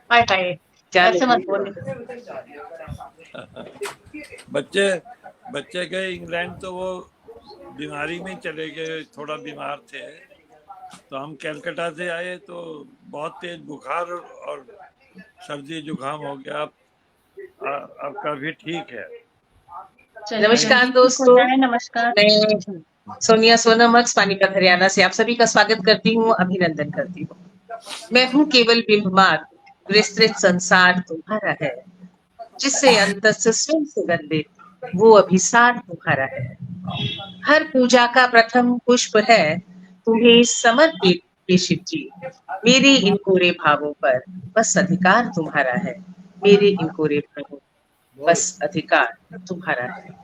हाय हाय, क्या ऐसे मत बोले। बच्चे बच्चे गए इंग्लैंड तो वो बीमारी में चले गए, थोड़ा बीमार थे। तो हम कलकत्ता से आए तो बहुत तेज बुखार और सर्दी जुकाम हो गया। अब काफी ठीक है। चलिए नमस्कार जल्दी ठीक हो दोस्तों, जाए। नमस्कार। मैं सोनिया सोनमक्स पानीपत हरियाणा से आप सभी का स्वागत करती हूँ, अभिनंदन करती हूँ। मैं हूँ केवल बिंब मात्र, विस्तृत संसार तुम्हारा है, जिससे अंत से स्वयं सुगंधित वो अभिसार तुम्हारा है। हर पूजा का प्रथम पुष्प है तुम्हें समर्पित ये शिव जी। मेरे इन कोरे भावों पर बस अधिकार तुम्हारा है। मेरे इन कोरे भावों बस अधिकार तुम्हारा है।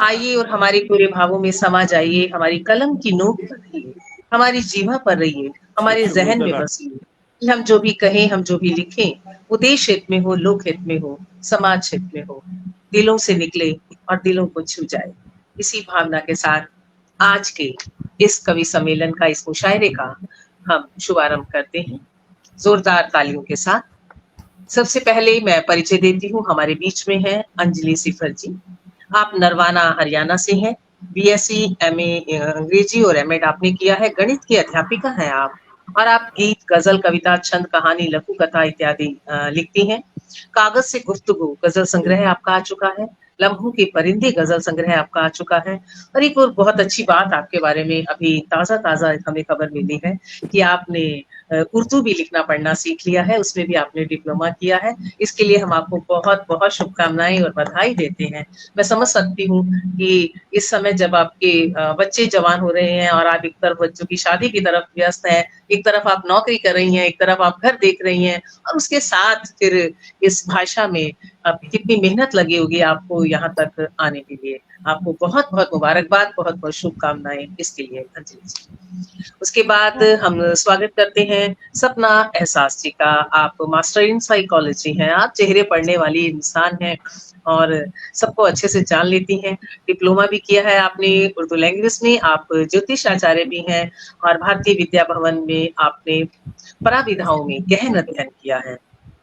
आइए और हमारे पूरे भावों में समा जाइए, हमारी कलम की नोक पर रहिए, हमारी जीवा पर रहिए, हमारे जहन में बसिए कि हम जो भी कहें, हम जो भी लिखें, वो देश हित में हो, लोक हित में हो, समाज हित में हो, दिलों से निकले और दिलों को छू जाए। इसी भावना के साथ आज के इस कवि सम्मेलन का, इस मुशायरे का हम शुभारंभ करते हैं जोरदार तालियों के साथ। सबसे पहले मैं परिचय देती हूँ, हमारे बीच में है अंजलि सिफर जी। आप नरवाना हरियाणा से हैं। बीएससी एमए अंग्रेजी और एमएड आपने किया है। गणित की अध्यापिका हैं आप, और आप गीत, गजल, कविता, छंद, कहानी, लघु कथा इत्यादि लिखती हैं। कागज से गुफ्तगू गजल संग्रह आपका आ चुका है। लम्हों के परिंदे गजल संग्रह आपका आ चुका है। और एक और बहुत अच्छी बात आपके बारे में अभी ताजा ताजा हमें खबर मिली है कि आपने उर्दू भी लिखना पढ़ना सीख लिया है, उसमें भी आपने डिप्लोमा किया है। इसके लिए हम आपको बहुत बहुत शुभकामनाएं और बधाई देते हैं। मैं समझ सकती हूँ कि इस समय जब आपके बच्चे जवान हो रहे हैं और आप एक तरफ बच्चों की शादी की तरफ व्यस्त हैं, एक तरफ आप नौकरी कर रही हैं, एक तरफ आप घर देख रही हैं, और उसके साथ फिर इस भाषा में अब कितनी मेहनत लगी होगी आपको यहाँ तक आने के लिए। आपको बहुत बहुत मुबारकबाद, बहुत बहुत शुभकामनाएं इसके लिए अंजलि जी। उसके बाद हम स्वागत करते हैं सपना एहसास जी का। आप मास्टर इन साइकोलॉजी हैं, आप चेहरे पढ़ने वाली इंसान हैं और सबको अच्छे से जान लेती हैं। डिप्लोमा भी किया है आपने उर्दू लैंग्वेज में, आप ज्योतिष आचार्य भी हैं, और भारतीय विद्या भवन में आपने पराविधाओं में गहन अध्ययन किया है।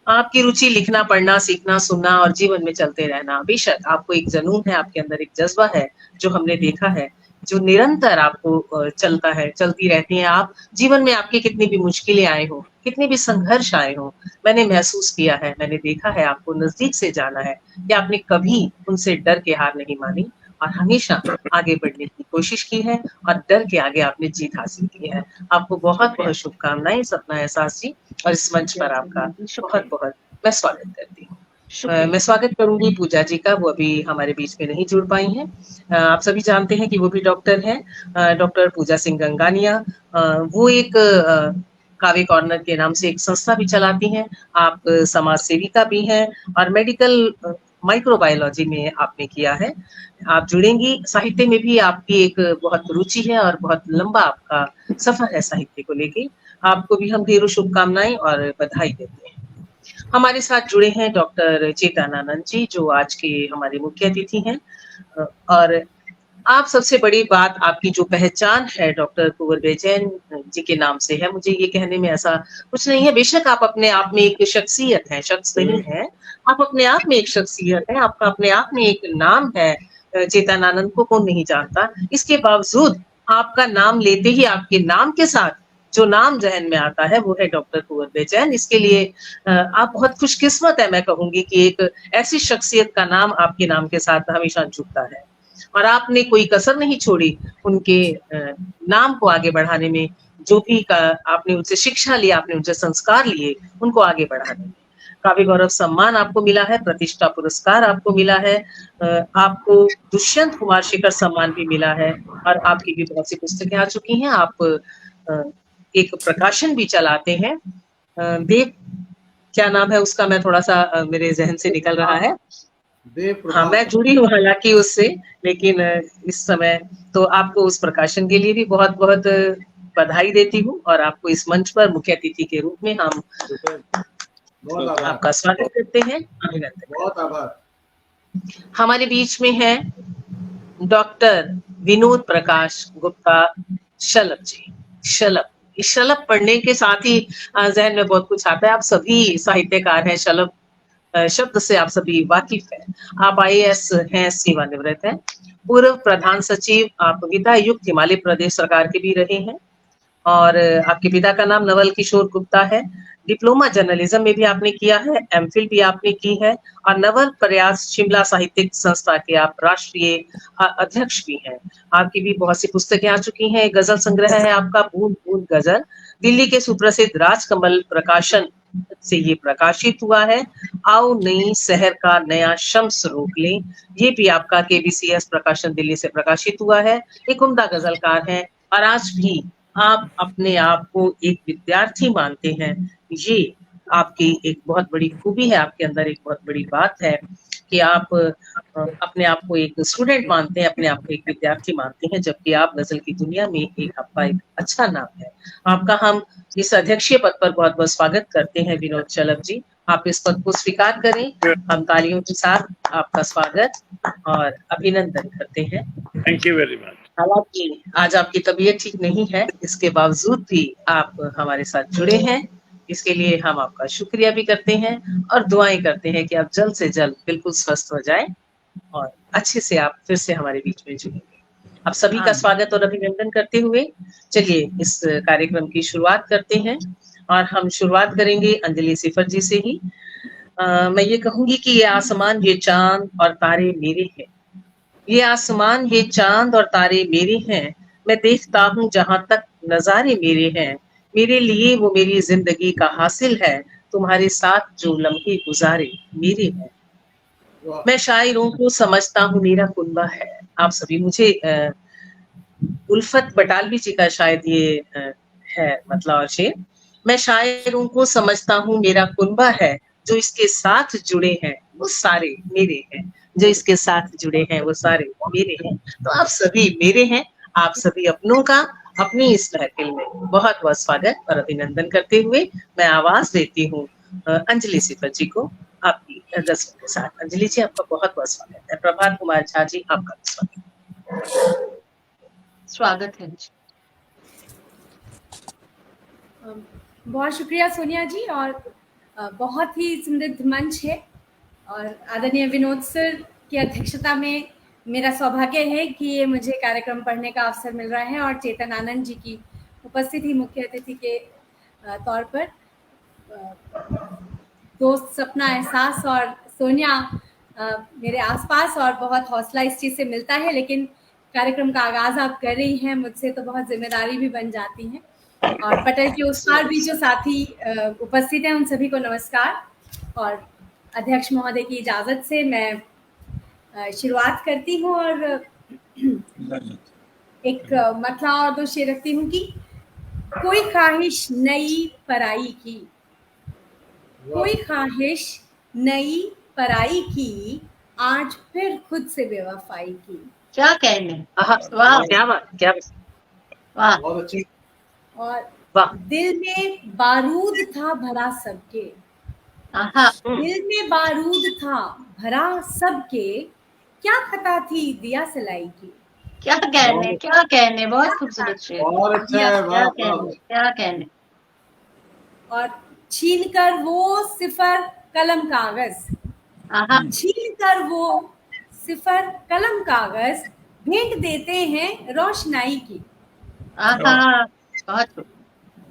आपकी रुचि लिखना, पढ़ना, सीखना, सुनना और जीवन में चलते रहना। बेशक आपको एक जुनून है, आपके अंदर एक जज्बा है, जो हमने देखा है, जो निरंतर आपको चलता है, चलती रहती हैं आप। जीवन में आपकी कितनी भी मुश्किलें आए हों, कितने भी संघर्ष आए हों, मैंने महसूस किया है, मैंने देखा है, आपको नजदीक से जाना है कि आपने कभी उनसे डर के हार नहीं मानी और हमेशा आगे बढ़ने की कोशिश की है, और डर के आगे आपने जीत हासिल की है। आपको बहुत बहुत शुभकामनाएं सपना एहसास जी, और इस मंच पर आपका बहुत बहुत मैं स्वागत करती हूँ। मैं स्वागत करूंगी पूजा जी का, वो अभी हमारे बीच में नहीं जुड़ पाई हैं। आप सभी जानते हैं कि वो भी डॉक्टर हैं, डॉक्टर पूजा सिंह गंगानिया। वो एक कावे कॉर्नर के नाम से एक संस्था भी चलाती हैं। आप समाज सेविका भी हैं, और मेडिकल माइक्रोबायोलॉजी में आपने किया है। आप जुड़ेंगी, साहित्य में भी आपकी एक बहुत रुचि है और बहुत लंबा आपका सफर है साहित्य को लेके। आपको भी हम ढेरों शुभकामनाएं और बधाई देते हैं। हमारे साथ जुड़े हैं डॉक्टर चेतनानंद जी, जो आज के हमारे मुख्य अतिथि हैं। और आप सबसे बड़ी बात, आपकी जो पहचान है डॉक्टर कुंवर बैजैन जी के नाम से है। मुझे ये कहने में ऐसा कुछ नहीं है, बेशक आप अपने आप में एक शख्सियत है, शख्स नहीं है, आप अपने आप में एक शख्सियत है, आपका अपने आप में एक नाम है। चेतनानंद को कौन नहीं जानता। इसके बावजूद आपका नाम लेते ही आपके नाम के साथ जो नाम जहन में आता है वो है डॉक्टर कुंवर बैजैन। इसके लिए आप बहुत खुशकिस्मत है, मैं कहूंगी कि एक ऐसी शख्सियत का नाम आपके नाम के साथ हमेशा जुड़ता है, और आपने कोई कसर नहीं छोड़ी उनके नाम को आगे बढ़ाने में। जो भी आपने उनसे शिक्षा लिया, आपने उनसे संस्कार लिए, उनको आगे बढ़ाने में। काव्य गौरव सम्मान आपको मिला है, प्रतिष्ठा पुरस्कार आपको मिला है, आपको दुष्यंत कुमार शिखर सम्मान भी मिला है, और आपकी भी बहुत सी पुस्तकें आ चुकी हैं। आप एक प्रकाशन भी चलाते हैं, देव, क्या नाम है उसका, मैं थोड़ा सा मेरे जहन से निकल रहा है। हाँ, मैं जुड़ी हूँ हालांकि उससे, लेकिन इस समय तो आपको उस प्रकाशन के लिए भी बहुत बहुत बधाई देती हूँ, और आपको इस मंच पर मुख्य अतिथि के रूप में हम आपका स्वागत करते हैं, अभिनंदन। बहुत आभार। हमारे बीच में है डॉक्टर विनोद प्रकाश गुप्ता शलभ जी। शलभ, शलभ पढ़ने के साथ ही जहन में बहुत कुछ आता है। आप सभी साहित्यकार हैं, शलभ शब्द से आप सभी वाकिफ हैं। आप आईएएस हैं, सेवानिवृत्त हैं। पूर्व प्रधान सचिव, आप विधायुक्त हिमाचल प्रदेश सरकार के भी रहे हैं और आपके पिता का नाम नवल किशोर गुप्ता है। डिप्लोमा जर्नलिज्म में भी आपने किया है, एमफिल भी आपने की है और नवल प्रयास शिमला साहित्यिक संस्था के आप राष्ट्रीय अध्यक्ष भी हैं। आपकी भी बहुत सी पुस्तकें आ चुकी हैं। गजल संग्रह है आपका बूंद बूंद गजल, दिल्ली के सुप्रसिद्ध राजकमल प्रकाशन से ये प्रकाशित हुआ है। आओ नई शहर का नया शम्स रोक लें, ये भी आपका केबीसीएस प्रकाशन दिल्ली से प्रकाशित हुआ है। एक उम्दा गजलकार हैं और आज भी आप अपने आप को एक विद्यार्थी मानते हैं। ये आपकी एक बहुत बड़ी खूबी है, आपके अंदर एक बहुत बड़ी बात है कि आप अपने आप को एक स्टूडेंट मानते हैं, अपने आप को एक विद्यार्थी मानते हैं, जबकि आप गजल की दुनिया में एक आपका एक अच्छा नाम है। आपका हम इस अध्यक्षीय पद पर बहुत बहुत स्वागत करते हैं विनोद चलप जी। आप इस पद को स्वीकार करें। हम तालियों के साथ आपका स्वागत और अभिनंदन करते हैं। Thank you very much. हालांकि आज आपकी तबीयत ठीक नहीं है, इसके बावजूद भी आप हमारे साथ जुड़े हैं, इसके लिए हम आपका शुक्रिया भी करते हैं और दुआएं करते हैं कि आप जल्द से जल्द बिल्कुल स्वस्थ हो जाएं और अच्छे से आप फिर से हमारे बीच में जुड़ेंगे। आप सभी का स्वागत और अभिनंदन करते हुए चलिए इस कार्यक्रम की शुरुआत करते हैं और हम शुरुआत करेंगे अंजलि सिफर जी से ही। मैं ये कहूंगी कि ये आसमान, ये चांद और तारे मेरे हैं। ये आसमान, ये चांद और तारे मेरे हैं। मैं देखता हूँ जहां तक नजारे मेरे हैं। मेरे लिए वो मेरी जिंदगी का हासिल है। तुम्हारे साथ जो लम्हे गुजारे मेरे हैं। मैं शायरों को समझता हूँ मेरा कुनबा है। आप सभी मुझे उल्फत बटालवी जी का शायद ये है मतलब और शेर। मैं शायरों को समझता हूँ मेरा कुनबा है। जो इसके साथ जुड़े हैं वो सारे मेरे हैं। जो इसके साथ जुड़े हैं वो सारे मेरे हैं। तो आप सभी मेरे हैं। आप सभी अपनों का अपनी इस महफिल में बहुत बहुत स्वागत और अभिनंदन करते हुए मैं आवाज देती हूँ अंजलि सिफर जी को आपकी गजलों के साथ। अंजलि जी, आपका बहुत बहुत स्वागत है। प्रभात कुमार झा जी, आपका स्वागत। स्वागत है। बहुत शुक्रिया सोनिया जी और बहुत ही समृद्ध मंच है और आदरणीय विनोद सर की अध्यक्षता में मेरा सौभाग्य है कि ये मुझे कार्यक्रम पढ़ने का अवसर मिल रहा है और चेतन आनंद जी की उपस्थिति मुख्य अतिथि के तौर पर दोस्त सपना, एहसास और सोनिया मेरे आसपास और बहुत हौसला इस चीज़ से मिलता है। लेकिन कार्यक्रम का आगाज़ आप कर रही हैं, मुझसे तो बहुत जिम्मेदारी भी बन जाती हैं। और पटल के उस पार भी जो साथी उपस्थित हैं उन सभी को नमस्कार और अध्यक्ष महोदय की इजाज़त से मैं शुरुआत करती हूँ और एक मतला और दो शेर रखती हूँ कि कोई ख्वाहिश नई पराई की, कोई ख्वाहिश नई पराई की, आज फिर खुद से बेवफाई की। क्या कहने, वाह, क्या बात, क्या वाह, बहुत अच्छी। और दिल में बारूद था भरा सबके, दिल में बारूद था भरा सबके, क्या खता थी दिया सलाई की। क्या कहने, क्या कहने, बहुत खूबसूरत शेर, बहुत अच्छा है, क्या कहने, क्या कहने। और छीन कर वो सिफर कलम कागज, छीन कर वो सिफर कलम कागज, भेंट देते हैं रोशनाई की। बहुत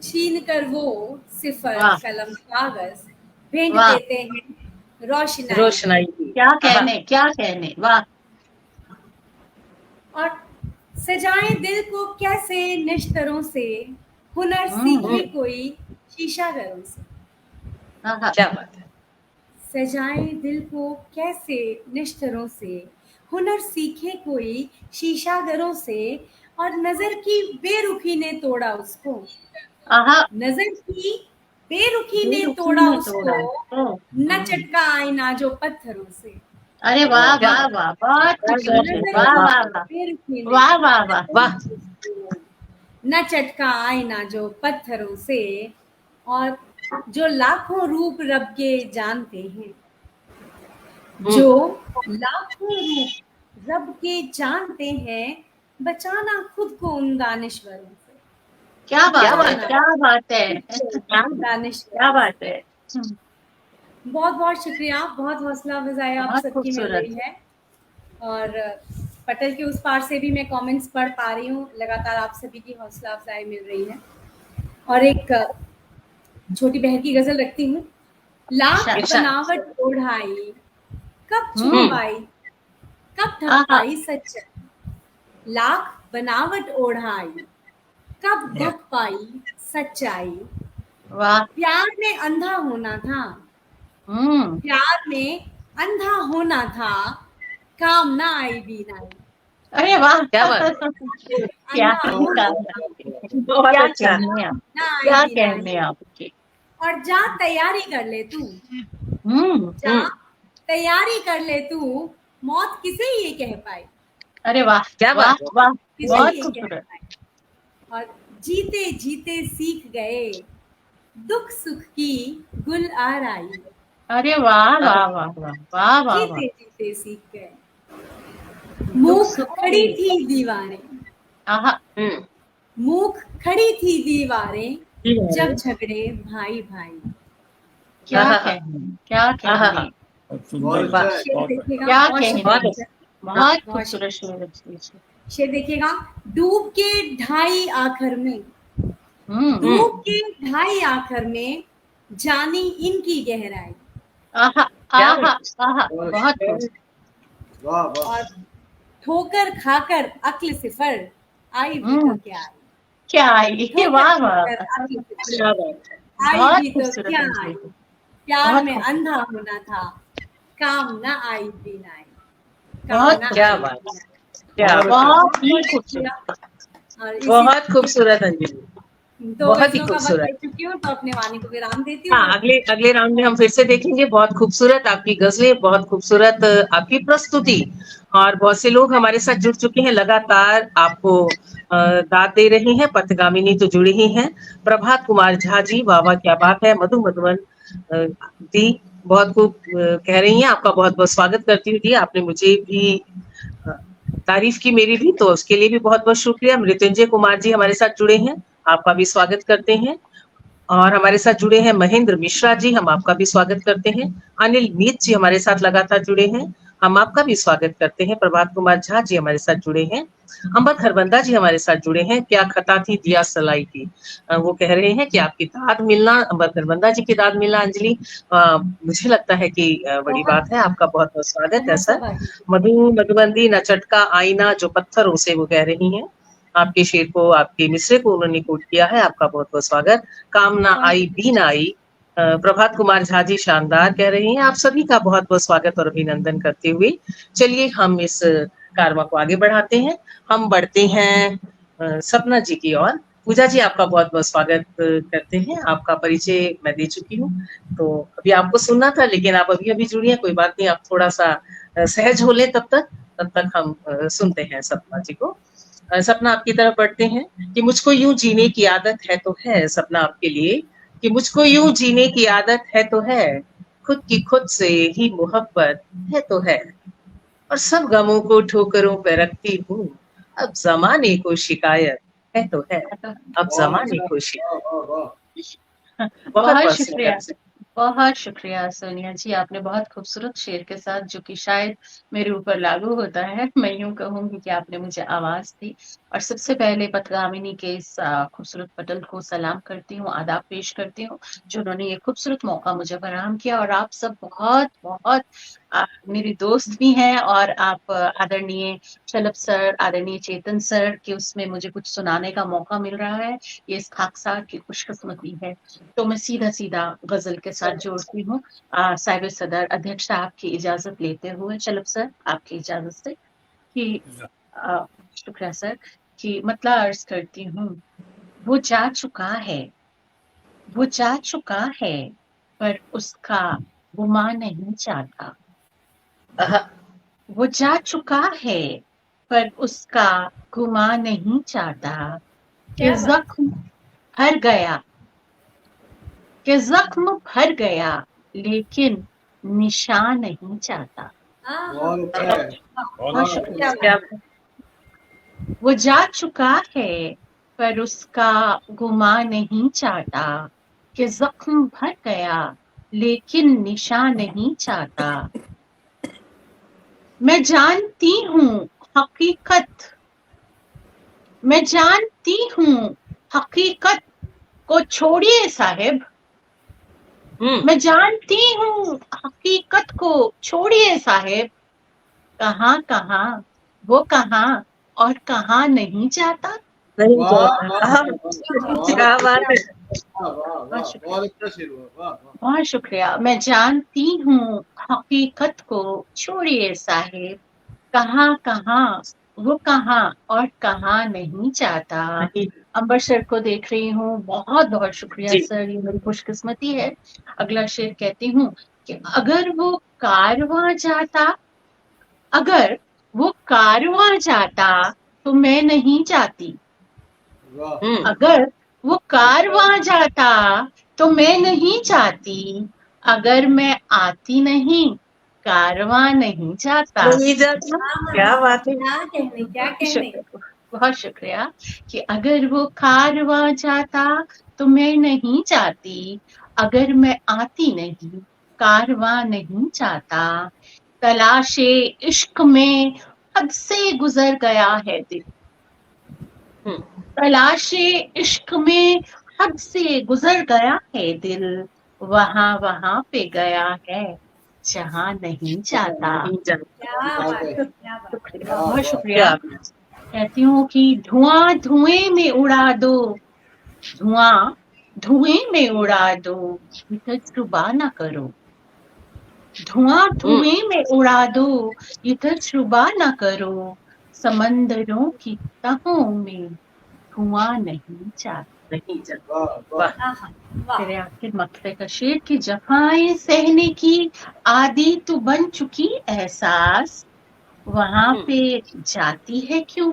छीन कर वो सिफर कलम कागज, भेंट देते हैं रोशनाई की। क्या कहने, क्या कहने, वाह। और सजाए दिल को कैसे निश्तरों से, हुनर सीखे कोई शीशागरों से। क्या बात है। सजाए दिल को कैसे निश्तरों से, हुनर सीखे कोई शीशागरों से, और नजर की बेरुखी ने तोड़ा उसको, नजर की बेरुखी ने तोड़ा उसको, न चटका आईना जो पत्थरों से। अरे वाह वाह वाह, बहुत खूबसूरत, वाह वाह वाह, वाह वाह वाह वाह। न चटका आईना जो पत्थरों से, और जो लाखों रूप रब के जानते हैं, जो लाखों रूप रब के जानते हैं, बचाना खुद को उन दानिश्वरों से। क्या बात है, बात है। क्या बात है, दानिश, क्या बात है। बहुत बहुत शुक्रिया, बहुत हौसला अफजाई आप बहुत सबकी मिल खूबसूरत। रही है। और पटल के उस पार से भी मैं कमेंट्स पढ़ पा रही हूँ, लगातार आप सभी की हौसला अफजाई मिल रही है। और एक छोटी बहन की गजल रखती हूँ। लाख इरशाद। बनावट ओढ़ाई, कब छुप हम्म। पाई, कब ढक आहा। पाई सच्चाई। लाख बनावट ओढ़ाई, कब ढक पाई सच्चाई। वाह। प्यार में अंधा होना था, प्यार में अंधा होना था, काम ना आई बीनाई। अरे वाह, क्या बात क्या अंधा होना था, बहुत क्या अच्छा। कहने हैं आप, ना आई क्या बीनाई। कहने हैं आपके। और जा तैयारी कर ले तू, जा तैयारी कर ले तू, मौत किसे ये कह पाई। अरे वाह, क्या वाह बात है। वाह, किसे बहुत ये कह खूबसूरत। पाई। और जीते जीते सीख गए, दुख सुख की गुल आराई। अरे वाह वाह वाह वाह वाह वाह वाह। जीते जीते सीख गए। मूक सुख खड़ी की। थी दीवारें, आहा। मूक खड़ी थी दीवारें, जब झगड़े भाई भाई। क्या आहा। कहने, क्या कहने, आहा। बहुत बहुत सुंदर, अच्छा है। शेर बहुत देखिएगा, क्या बहुत कहने। बहुत शुक्रिया। बहुत बहुत खूबसूरत शेर है। शेर देखिएगा। डूब के ढाई आखर में, हम्म। डूब के ढाई आखर में, जानी इनकी गहराई। आहा क्या आहा बात। आहा, बहुत बहुत अच्छा। खूबसूरत। वाह वाह। और ठोकर खाकर अक्ल सिफर, आई भी तो क्या आई। क्या आई, ठोकर वाह वाह, खाकर अक्ल सिफर, क्या बात है। आई बहुत भी तो खूबसूरत क्या अंजलि आई। जी, प्यार बहुत में खूबसूरत। अंधा होना था, काम ना आई बीनाई। बहुत काम ना क्या आई बात। बीनाई। क्या बहुत बात। बहुत ही बहुत खूबसूरत। शुक्रिया। और इसी बहुत खूबसूरत अंजलि, दो बहुत ही गजलों का वक्त खूबसूरत। ले चुकी हूँ, तो अपने वाणी को विराम देती हूँ। हाँ, अगले अगले राउंड में हम फिर से देखेंगे। बहुत खूबसूरत आपकी गजलें, बहुत खूबसूरत आपकी प्रस्तुति। और बहुत से लोग हमारे साथ जुड़ चुके हैं, लगातार आपको दाद दे रहे हैं। पथगामिनी तो जुड़ी ही हैं। प्रभात कुमार झा जी, वाह वाह क्या बात है। मधु मधुवन दी बहुत खूब कह रही हैं। आपका बहुत बहुत स्वागत करती हूँ दी। आपने मुझे भी तारीफ की, मेरी भी, तो उसके लिए भी बहुत बहुत शुक्रिया। मृत्युंजय कुमार जी हमारे साथ जुड़े हैं, आपका भी स्वागत करते हैं। और हमारे साथ जुड़े हैं महेंद्र मिश्रा जी, हम आपका भी स्वागत करते हैं। अनिल मीत जी हमारे साथ लगातार जुड़े हैं, हम आपका भी स्वागत करते हैं। प्रभात कुमार झा जी हमारे साथ जुड़े हैं। अंबर खरबंदा जी हमारे साथ जुड़े हैं। क्या खता थी दिया सलाई की, वो कह रहे हैं कि आपकी दाद मिलना, अंबर खरबंदा जी की दाद मिलना अंजलि, मुझे लगता है कि बड़ी बात है। आपका बहुत बहुत स्वागत है सर। मधु मधुबंदी न चटका आईना जो पत्थरों से, वो कह रही हैं। आपके शेर को, आपके मिसरे को उन्होंने कोट किया है। आपका बहुत बहुत स्वागत। काम ना आई भी ना आई, प्रभात कुमार झा जी शानदार कह रही हैं। आप सभी का बहुत बहुत स्वागत और अभिनंदन करते हुए चलिए हम इस कारवा को आगे बढ़ाते हैं। हम बढ़ते हैं सपना जी की ओर। पूजा जी आपका बहुत बहुत स्वागत करते हैं। आपका परिचय मैं दे चुकी हूँ, तो अभी आपको सुनना था, लेकिन आप अभी अभी जुड़ी हैं, कोई बात नहीं। आप थोड़ा सा सहज हो लें, तब तक हम सुनते हैं सपना जी को। सपना आपकी तरफ बढ़ते हैं कि मुझको यूं जीने की आदत है तो है। सपना आपके लिए कि मुझको यूं जीने की आदत है तो है, खुद की खुद से ही मोहब्बत है तो है, और सब गमों को ठोकरों पे रखती हूँ, अब जमाने को शिकायत है तो है, अब बहुत जमाने अच्छा। को शिकायत। वाह वाह वाह। बहुत बहुत बहुत शुक्रिया, सुंदर। बहुत शुक्रिया सोनिया जी, आपने बहुत खूबसूरत शेर के साथ, जो कि शायद मेरे ऊपर लागू होता है, मैं यूं कहूंगी कि आपने मुझे आवाज दी। और सबसे पहले पथगामिनी के इस खूबसूरत पटल को सलाम करती हूँ, आदाब पेश करती हूँ, जो उन्होंने ये खूबसूरत मौका मुझे फराहम किया। और आप सब बहुत बहुत मेरे दोस्त भी हैं, और आप आदरणीय शलभ सर, आदरणीय चेतन सर के उसमें मुझे कुछ सुनाने का मौका मिल रहा है, ये इस खाकसार की खुशकिस्मती है। तो मैं सीधा सीधा गजल के साथ जोड़ती हूँ। साहिब सदर अध्यक्ष साहब की इजाजत लेते हुए, शलभ सर आपकी इजाजत से, कि शुक्रिया सर, कि मतला अर्ज करती हूँ। वो जा चुका है, वो जा चुका है, पर उसका गुमा नहीं चाहता। वो जा चुका है, पर उसका गुमा नहीं चाहता, कि जख्म भर गया, कि जख्म भर गया, लेकिन निशान नहीं चाहता। बहुत अच्छा है। बहुत शुक्रिया। क्या वो जा चुका है, पर उसका गुमा नहीं चाहता कि जख्म भर गया लेकिन निशा नहीं चाहता। मैं जानती हूँ हकीकत, मैं जानती हूँ हकीकत को छोड़िए साहिब, मैं जानती हूँ हकीकत को छोड़िए साहिब। कहाँ कहाँ वो कहाँ और कहाँ नहीं जाता। नहीं वाह, जाता। वाह, हाँ, वाह, क्या बात है। वाह, वाह, वाह, बहुत अच्छा शेर हुआ, वाह, वाह। बहुत शुक्रिया। मैं जानती हूँ हकीकत को छोड़िए साहिब, कहाँ कहाँ वो कहाँ और कहाँ नहीं चाहता। नहीं, अंबर सर को देख रही हूँ, बहुत बहुत शुक्रिया जी सर, ये मेरी खुशकिस्मती है। अगला शेर कहती हूँ कि अगर वो कारवां जाता, अगर वो कारवां जाता तो मैं नहीं जाती। वाह, अगर वो कारवां जाता तो मैं नहीं जाती। अगर मैं आती नहीं, कारवां नहीं जाता। नहीं जाता। क्या बात है। क्या कहने, क्या कहने। बहुत शुक्रिया कि अगर वो कारवां जाता तो मैं नहीं जाती। अगर मैं आती नहीं, कारवां नहीं जाता। तलाशे इश्क में हद से गुजर गया है दिल, तलाशे इश्क में हद से गुजर गया है दिल। वहां वहां पे गया है जहां नहीं जाता। नहीं जाता। क्या बात है, क्या बात है। शुक्रिया, वाह, बहुत वाह। शुक्रिया। क्या कहती हूँ कि धुआं धुएं में उड़ा दो, धुआं धुएं में उड़ा दो, ये तजुर्बा ना करो। धुआं धुएं में उड़ा दो, ये तजुर्बा ना करो। समंदरों की तहों में धुआं नहीं जाता। नहीं जाता। वाह, वाह, वाह। आहा, वाह। तेरे आखिर मकते का शेर की जफाएं सहने की आदि तू बन चुकी एहसास। वहां पे जाती है क्यों,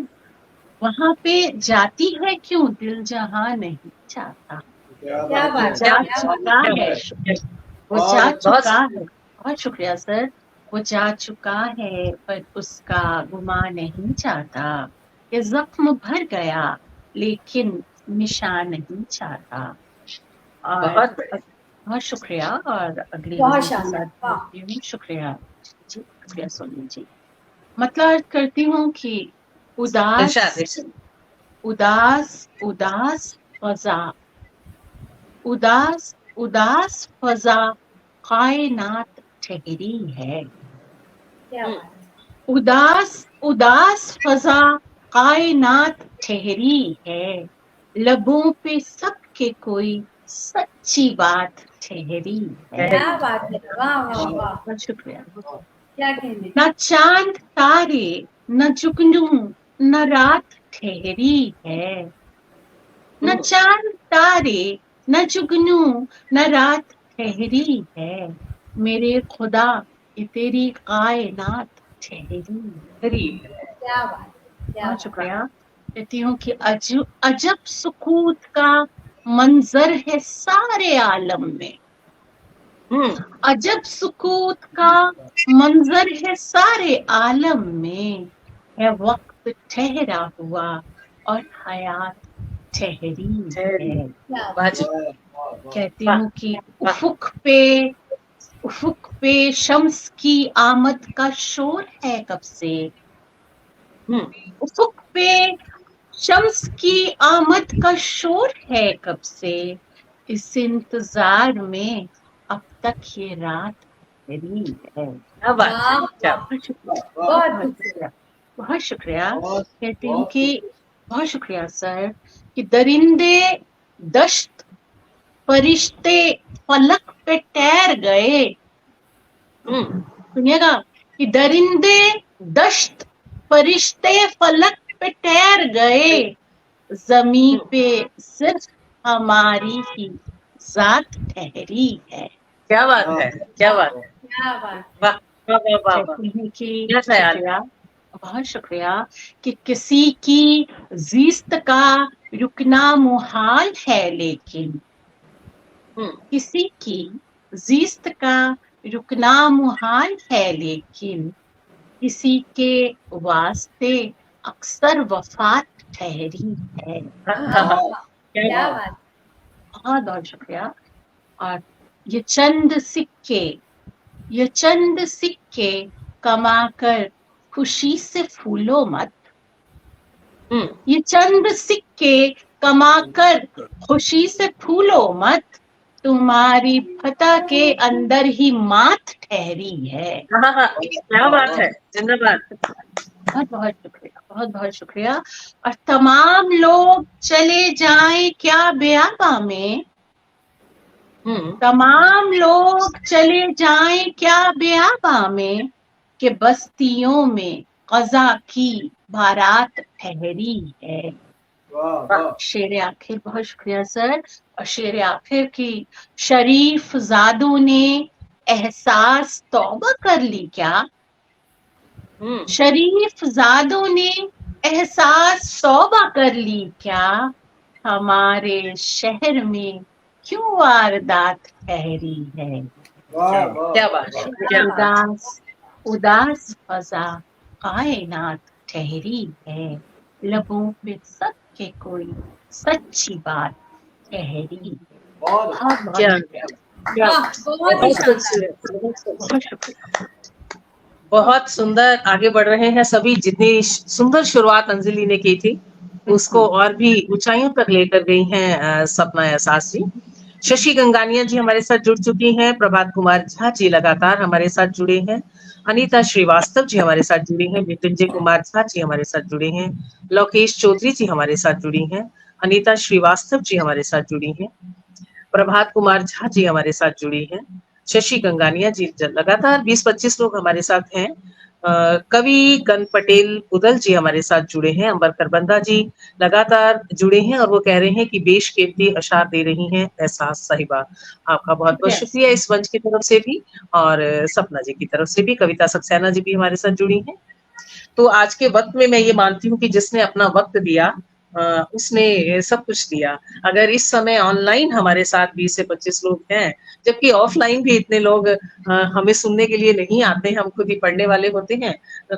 वहां पे जाती है क्यों दिल जहां नहीं चाहता। क्या क्या बात वो है, बात है, जा क्या बात चुका क्या है, बात। वो बहुत जा अच्छा। बहुत चुका है। बहुत शुक्रिया सर। वो जा चुका है पर उसका गुमा नहीं चाहता। ये जख्म भर गया लेकिन निशान नहीं चाहता। और बहुत बहुत शुक्रिया। और अगली बहुत गजल के शानदार, साथ वाह। बोलती हूँ। शुक्रिया जी, शुक्रिया सोनी जी। मतलब करती हूँ कि उदास इरशाद इरशाद। उदास उदास फजा, उदास उदास फजा कायनात ठहरी है। क्या बात है। उदास उदास फजा कायनात ठहरी है। लबों पे सबके कोई सच्ची बात ठहरी है। क्या बात है, वाह वाह वाह। बहुत शुक्रिया। क्या कहने। न चांद तारे, न जुगनू, न रात ठहरी है। न चांद तारे, न जुगनू, न रात ठहरी है। मेरे खुदा ये तेरी कायनात ठहरी है। क्या बात है, क्या बहुत बात। शुक्रिया। कहती हूँ कि अजब सुकूत का मंजर है सारे आलम में। अजब सुकूत का मंजर है सारे आलम में। है वक्त ठहरा हुआ और हयात ठहरी है। क्या बात। वाह जी। वाह, वाह, वाह। कहती वाह हूँ कि वाह। उफुक पे शम्स की आमद का शोर है कब से। उफुक पे शम्स की आमद का शोर है कब से। इस इंतजार में अब तक ये रात ठहरी है। क्या बात है। वाह क्या वाह, बहुत शुक्रिया, वाह, बहुत बहुत खूबसूरत। शुक्रिया, बहुत शुक्रिया। बहुत कहती हूँ बहुत कि खूब। बहुत शुक्रिया सर कि दरिंदे दश्त फरिश्ते फलक पे तैर गए। सुनिएगा कि दरिंदे दश्त फरिश्ते फलक पे तैर गए। जमीन पे सिर्फ हमारी ही जात ठहरी है। क्या बात है। क्या बात है। क्या बात। वाह वाह वाह वाह वाह। कहती हूँ कि क्या ख्याल। शुक्रिया, बहुत शुक्रिया कि किसी की जीस्त का रुकना मुहाल है लेकिन, किसी की जीस्त का रुकना मुहाल है लेकिन, किसी के वास्ते अक्सर वफात ठहरी है। क्या बात। बहुत बहुत शुक्रिया। और ये चंद सिक्के कमाकर खुशी से फूलो मत। ये चंद सिक्के कमाकर खुशी से फूलो मत, तुम्हारी फतह के अंदर ही मात ठहरी है। क्या बात है, धन्यवाद। बहुत बहुत शुक्रिया, बहुत बहुत शुक्रिया। और तमाम लोग चले जाएं क्या बेआबा में, तमाम लोग चले जाएं क्या बेआबा में, कि बस्तियों में क़ज़ा की बारात ठहरी है। शेर आखिर, बहुत शुक्रिया सर। और शेर आखिर की शरीफ ज़ादों ने एहसास तौबा कर ली क्या? शरीफ ज़ादों ने एहसास तौबा कर ली क्या? हमारे शहर में क्यों वारदात ठहरी है। क्या बात। उदास फजा कायनात ठहरी है, लबों पे सबके कोई सच्ची बात ठहरी। बहुत सुंदर आगे बढ़ रहे हैं सभी। जितनी सुंदर शुरुआत अंजलि ने की थी उसको और भी ऊंचाइयों तक लेकर गई हैं सपना एहसास जी। शशि गंगानिया जी हमारे साथ जुड़ चुकी हैं। प्रभात कुमार झा जी लगातार हमारे साथ जुड़े हैं। अनीता श्रीवास्तव जी हमारे साथ जुड़ी हैं। मृत्युंजय कुमार झा जी हमारे साथ जुड़े हैं। लोकेश चौधरी जी हमारे साथ जुड़ी हैं। अनीता श्रीवास्तव जी हमारे साथ जुड़ी हैं। प्रभात कुमार झा जी हमारे साथ जुड़ी हैं। शशि गंगानिया जी लगातार 20-25 लोग हमारे साथ हैं। कवि गण पटेल उदल जी हमारे साथ जुड़े हैं। अंबर करबंदा जी लगातार जुड़े हैं और वो कह रहे हैं कि बेशकीमती अशार दे रही हैं एहसास साहिबा। आपका बहुत बहुत शुक्रिया इस मंच की तरफ से भी और सपना जी की तरफ से भी। कविता सक्सेना जी भी हमारे साथ जुड़ी हैं। तो आज के वक्त में मैं ये मानती हूँ कि जिसने अपना वक्त दिया उसने सब कुछ दिया। अगर इस समय ऑनलाइन हमारे साथ 20 से 25 लोग हैं, जबकि ऑफलाइन भी इतने लोग हमें सुनने के लिए नहीं आते, हम खुद ही पढ़ने वाले होते हैं,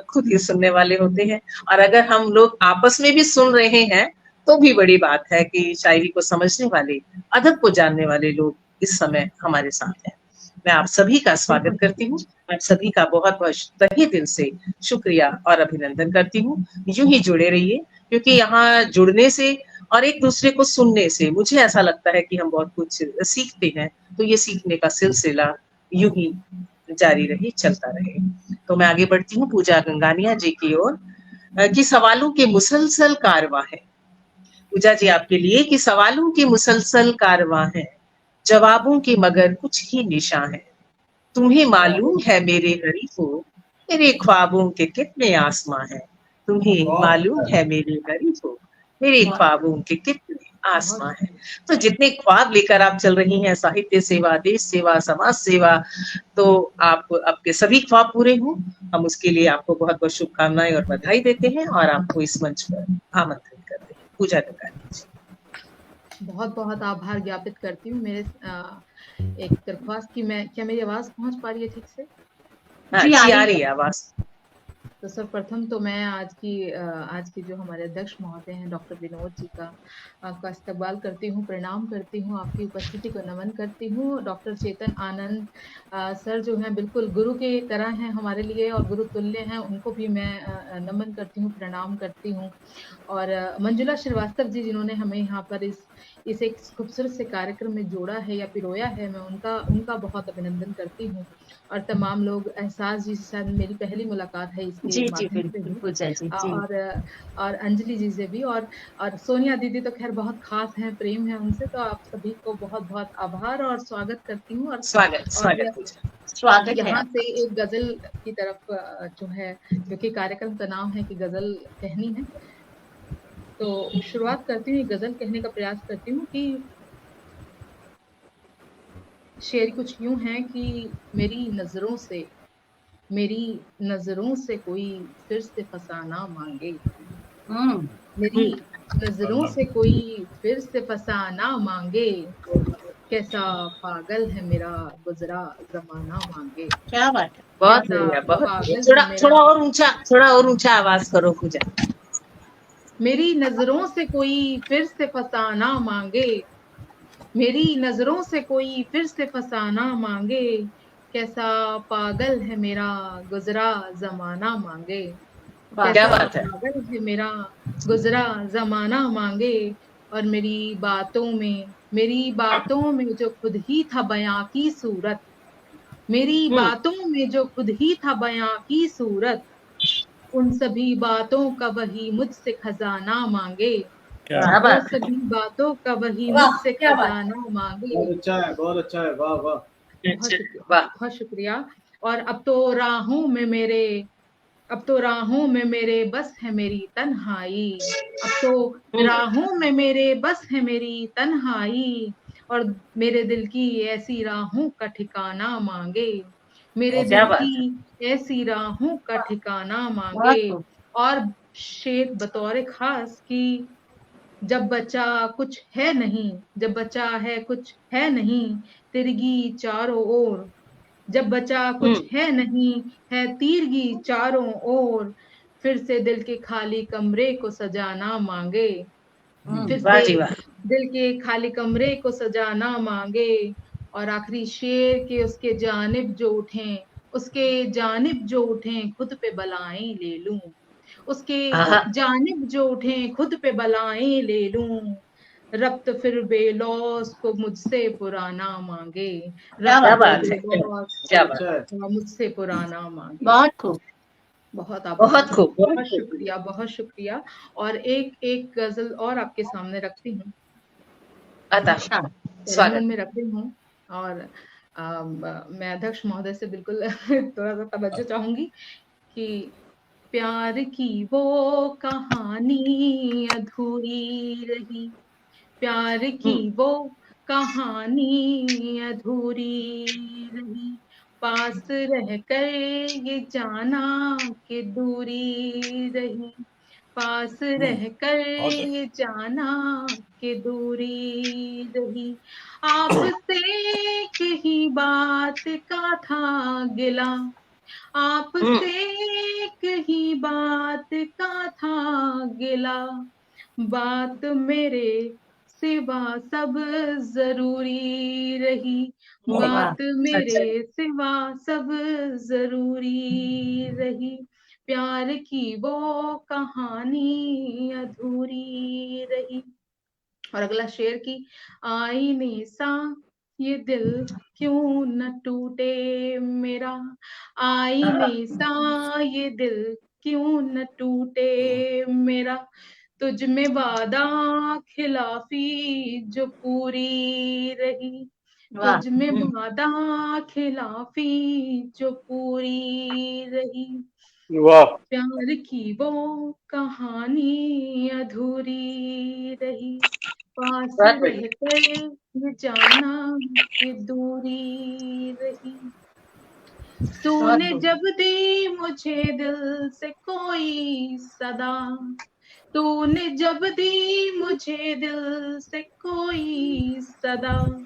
खुद ही सुनने वाले होते हैं, और अगर हम लोग आपस में भी सुन रहे हैं तो भी बड़ी बात है कि शायरी को समझने वाले, अदब को जानने वाले लोग इस समय हमारे साथ हैं। मैं आप सभी का स्वागत करती हूँ। आप सभी का बहुत बहुत तहे दिल से शुक्रिया और अभिनंदन करती हूँ। यूं ही जुड़े रहिए, क्योंकि यहाँ जुड़ने से और एक दूसरे को सुनने से मुझे ऐसा लगता है कि हम बहुत कुछ सीखते हैं। तो ये सीखने का सिलसिला यूं ही जारी रहे, चलता रहे। तो मैं आगे बढ़ती हूँ पूजा गंगानिया जी की ओर कि सवालों के मुसलसल कारवां है। पूजा जी आपके लिए कि सवालों के मुसलसल कारवां है, जवाबों के मगर कुछ ही निशान है। तुम्हें मालूम है मेरे गरीबों, मेरे ख्वाबों के कितने आसमां हैं। तुम्हें मालूम है मेरे गरीबों, मेरे ख्वाबों के कितने आसमां हैं। तो जितने ख्वाब लेकर आप चल रही हैं, साहित्य सेवा, देश सेवा, समाज सेवा, तो आप आपके सभी ख्वाब पूरे हों। हम उसके लिए आपको बहुत बहुत शुभकामनाएं और बधाई देते हैं और आपको इस मंच पर आमंत्रित करते हैं। पूजा गंगानिया जी। बहुत बहुत आभार ज्ञापित करती हूँ। मेरे एक दरख्वास्त की, मैं क्या मेरी आवाज पहुंच पा रही है ठीक से? जी आ रही है आवाज। तो सर्वप्रथम तो मैं आज की जो हमारे अध्यक्ष महोदय हैं डॉक्टर विनोद जी का आपका इस्तकबाल करती हूँ, प्रणाम करती हूँ, आपकी उपस्थिति को नमन करती हूँ। डॉक्टर चेतन आनंद सर जो हैं बिल्कुल गुरु की तरह हैं हमारे लिए और गुरु तुल्य हैं, उनको भी मैं नमन करती हूँ, प्रणाम करती हूँ। और मंजुला श्रीवास्तव जी जिन्होंने हमें यहाँ पर इस एक खूबसूरत से कार्यक्रम में जोड़ा है या पिरोया है, मैं उनका बहुत अभिनंदन करती हूँ। और तमाम लोग, एहसास जी से शायद मेरी पहली मुलाकात है इसके माध्यम से भी, और अंजलि जी से भी, और सोनिया दीदी तो खैर बहुत खास हैं, प्रेम है उनसे। तो आप सभी को बहुत बहुत आभार और स्वागत करती हूँ। और स्वागत यहाँ से एक गजल की तरफ जो है, जो कि कार्यक्रम का नाम है कि गजल कहनी है, तो शुरुआत करती हूँ, गजल कहने का प्रयास करती हूँ। कि शेर कुछ यूं है कि मेरी नजरों से कोई फिर से फसाना मांगे, मेरी नजरों से कोई फिर से फसाना मांगे, कैसा पागल है मेरा गुजरा जमाना मांगे। क्या बात है, बहुत बढ़िया, बहुत थोड़ा और ऊंचा आवाज करो पूजा। मेरी नजरों से कोई फिर से फसाना मांगे, मेरी नजरों से कोई फिर से फसाना मांगे, कैसा पागल है मेरा गुजरा जमाना मांगे, वाह क्या कैसा बात है। पागल है मेरा गुजरा जमाना मांगे। और मेरी बातों में जो खुद ही था बयां की सूरत, मेरी बातों में जो खुद ही था बयां की सूरत, उन सभी बातों का वही मुझसे खजाना मांगे, क्या क्या वो बात है। सभी बातों का वही वाह, मुझसे क्या बात। खजाना मांगे। बहुत अच्छा है, बहुत अच्छा है, वाह वाह। बहुत अच्छा, शुक्रिया, वाह। बहुत शुक्रिया। और अब तो राहों में मेरे बस है मेरी तन्हाई, अब तो राहों में मेरे बस है मेरी तन्हाई, और मेरे दिल की ऐसी राहों का ठिकाना मांगे, मेरे क्या दिल बात है। की ऐसी राहों का ठिकाना बहुत मांगे। खूब। और शेर बतौर खास की, जब बचा कुछ है नहीं, जब बचा है कुछ है नहीं, तिरगी चारों ओर, जब बचा कुछ है नहीं, है तीरगी चारों ओर, फिर से दिल के खाली कमरे को सजाना मांगे, फिर वाह से जी वाह। दिल के खाली कमरे को सजाना मांगे। और आखिरी शेर के उसके जानिब जो उठें खुद पे बलाएं ले लूं, उसके आहा, जानिब जो उठें खुद पे बलाएं ले लूं, रब्त फिर बेलौस को मुझसे पुराना मांगे, क्या रब्त क्या बात फिर है। बात है, बेलौस क्या बहुत बात। अच्छा है। मुझसे पुराना मांगे। बहुत खूब। बहुत बहुत आभार, खूब, बहुत बहुत खूब। शुक्रिया, बहुत शुक्रिया। और एक एक गजल और आपके सामने रखती हूँ, अता, अच्छा। तरन्नुम स्वागत। में रखती हूँ। और मैं अध्यक्ष महोदय से बिल्कुल थोड़ा सा तवज्जो चाहूंगी कि प्यार की वो कहानी अधूरी रही, प्यार की वो कहानी अधूरी रही, पास रह कर ये जाना कि दूरी रही, पास रह कर बहुत ये जाना कि दूरी रही, आपसे कही बात का था गिला, आपसे कही बात का था गिला, बात मेरे सिवा सब जरूरी रही, वाह। बात अच्छा, मेरे सिवा सब जरूरी रही, प्यार की वो कहानी अधूरी रही। और अगला शेर की, आईने सा ये दिल क्यों न टूटे मेरा, आईने सा ये दिल क्यों न टूटे मेरा, तुझ में वादा खिलाफी जो पूरी रही, वाह। तुझ में वादा खिलाफी जो पूरी रही, वाह। प्यार की वो कहानी अधूरी रही, पास बहुत बढ़िया। रहकर ये जाना कि दूरी रही, बहुत तूने खूब। जब दी मुझे दिल से कोई सदा, तूने जब दी मुझे दिल से कोई सदा,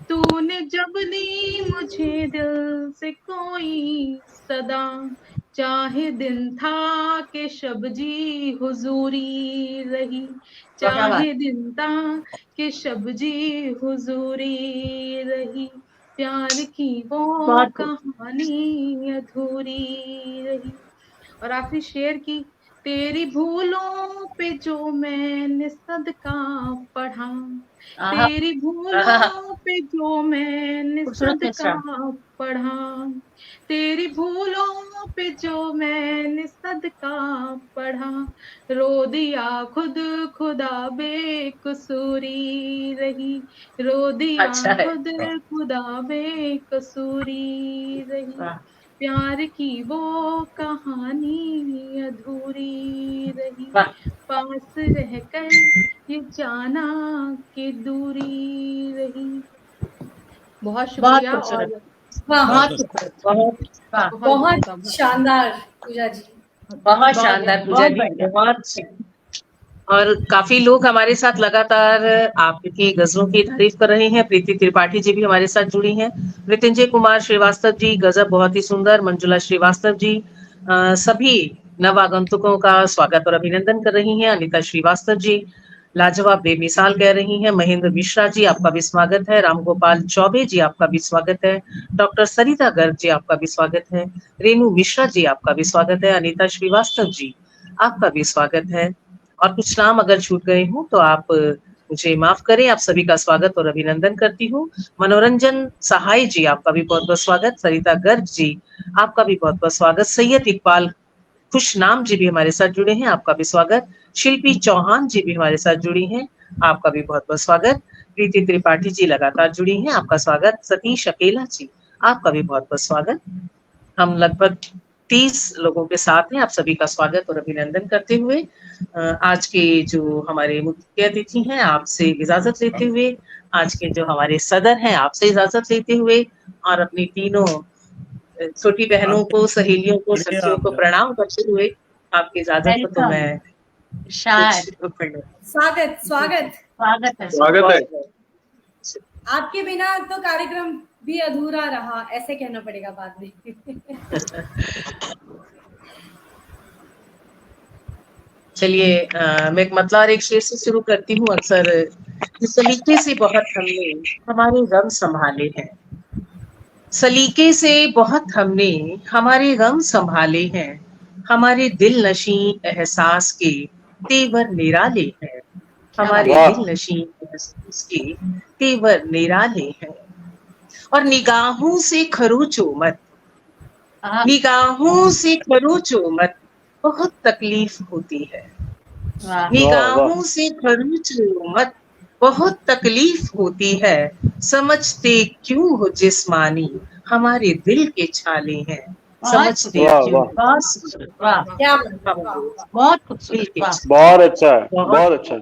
तूने जब दी मुझे दिल से कोई सदा, चाहे दिन था कि शब जी हुजूरी रही, क्या बात। चाहे दिन था कि शब जी हुजूरी रही, प्यार की वो बहुत खूब। कहानी अधूरी रही। और आखिरी शेर की, तेरी भूलों पे जो मैंने सदका पढ़ा, आहा। तेरी आहा, भूलों पे जो मैंने खूबसूरत सदका मिश्रण। पढ़ा, तेरी भूलों पे जो मैंने सदका पढ़ा, रो दिया खुद खुदा बेकसूरी रही, रो दिया अच्छा है। खुद खुदा बेकसूरी रही, वाह। प्यार की वो कहानी अधूरी रही, वाह, पास रहकर ये जाना कि दूरी रही। बहुत बहुत शुक्रिया। खूबसूरत। और वाह, बहुत बहुत खूबसूरत। बहुत वाह। बहुत बहुत बहुत शानदार पूजा जी। बहुत बहुत शानदार पूजा बहुत जी, बढ़िया। बहुत। और काफी लोग हमारे साथ लगातार आपकी गजलों की तारीफ कर रहे हैं। प्रीति त्रिपाठी जी भी हमारे साथ जुड़ी हैं। मृत्युंजय कुमार श्रीवास्तव जी, गजब बहुत ही सुंदर। मंजुला श्रीवास्तव जी, सभी नव आगंतुकों का स्वागत और अभिनंदन कर रही हैं अनिता श्रीवास्तव जी, लाजवाब बेमिसाल कह रही हैं। महेंद्र मिश्रा जी, आपका भी स्वागत है। रामगोपाल चौबे जी, आपका भी स्वागत है। डॉक्टर सरिता गर्ग जी, आपका भी स्वागत है। रेणु मिश्रा जी, आपका भी स्वागत है। अनिता श्रीवास्तव जी, आपका भी स्वागत है। और कुछ नाम अगर छूट गए हों तो आप मुझे माफ करें। आप सभी का स्वागत और अभिनंदन करती हूँ। मनोरंजन सहाय जी, आपका भी बहुत बहुत स्वागत। सरिता गर्ग जी, आपका भी बहुत बहुत स्वागत। सैयद इकबाल खुश नाम जी भी हमारे साथ जुड़े हैं, आपका भी स्वागत। शिल्पी चौहान जी भी हमारे साथ जुड़ी हैं, आपका भी बहुत बहुत स्वागत। प्रीति त्रिपाठी जी लगातार जुड़ी हैं, आपका स्वागत। सतीश अकेला जी, आपका भी बहुत बहुत स्वागत। हम लगभग 30 लोगों के साथ हैं। आप सभी का स्वागत और अभिनंदन करते हुए आज के जो हमारे मुख्य अतिथि हैं, आपसे इजाजत लेते हुए, आज के जो हमारे सदर हैं, आपसे इजाजत लेते हुए, और अपनी तीनों छोटी बहनों को, सहेलियों को, सखियों को प्रणाम करते हुए आपकी इजाजत को तो मैं स्वागत स्वागत स्वागत है। स्वागत है। आपके बिना तो कार्यक्रम भी अधूरा रहा, ऐसे कहना पड़ेगा बाद में। चलिए मैं एक मतलब और एक शेर से शुरू करती हूँ। अक्सर इस सलीके से बहुत हमने हमारे गम संभाले हैं, सलीके से बहुत हमने हमारे गम संभाले हैं, हमारे दिल नशी एहसास के तेवर निराले हैं, हमारे दिल नशी एहसास के तेवर निराले हैं। और निगाहों से खरोचो मत, निगाहों से खरोचो मत, बहुत तकलीफ होती है। निगाहों से खरोचो मत, बहुत तकलीफ होती है, समझते क्यों हो जिस्मानी हमारे दिल के छाले हैं, समझते क्यों। बहुत खूबसूरत, बहुत अच्छा है, बहुत अच्छा है।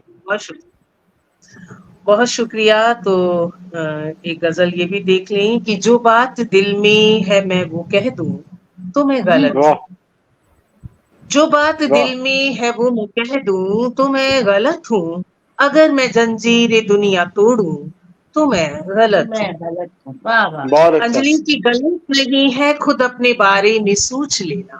बहुत शुक्रिया। तो एक गजल ये भी देख लें कि जो बात दिल में है मैं वो कह दूं तो मैं गलत हूँ, जो बात दिल में है वो मैं कह दूं तो मैं गलत हूँ, अगर मैं जंजीरें दुनिया तोड़ूं तो मैं गलत हूँ। अंजलि की गलत नहीं है खुद अपने बारे में सोच लेना,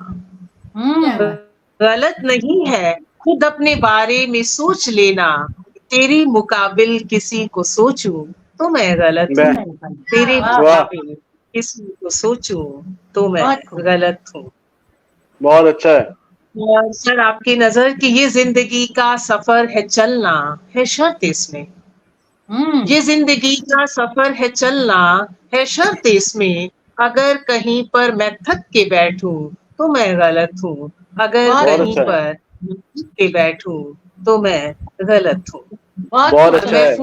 गलत नहीं है खुद अपने बारे में सोच लेना, तेरे मुकाबिल किसी को सोचूं तो मैं गलत हूँ, तेरे मुकाबिल किसी को सोचूं तो मैं गलत हूँ। बहुत अच्छा है। और सर आपकी नजर कि ये जिंदगी का सफर है, चलना है शर्त इसमें, ये जिंदगी का सफर है, चलना है शर्त इसमें, अगर कहीं पर मैं थक के बैठूं तो मैं गलत हूँ, अगर कहीं पर थक के बैठूं तो मैं गलत हूँ। बहुत अच्छा है।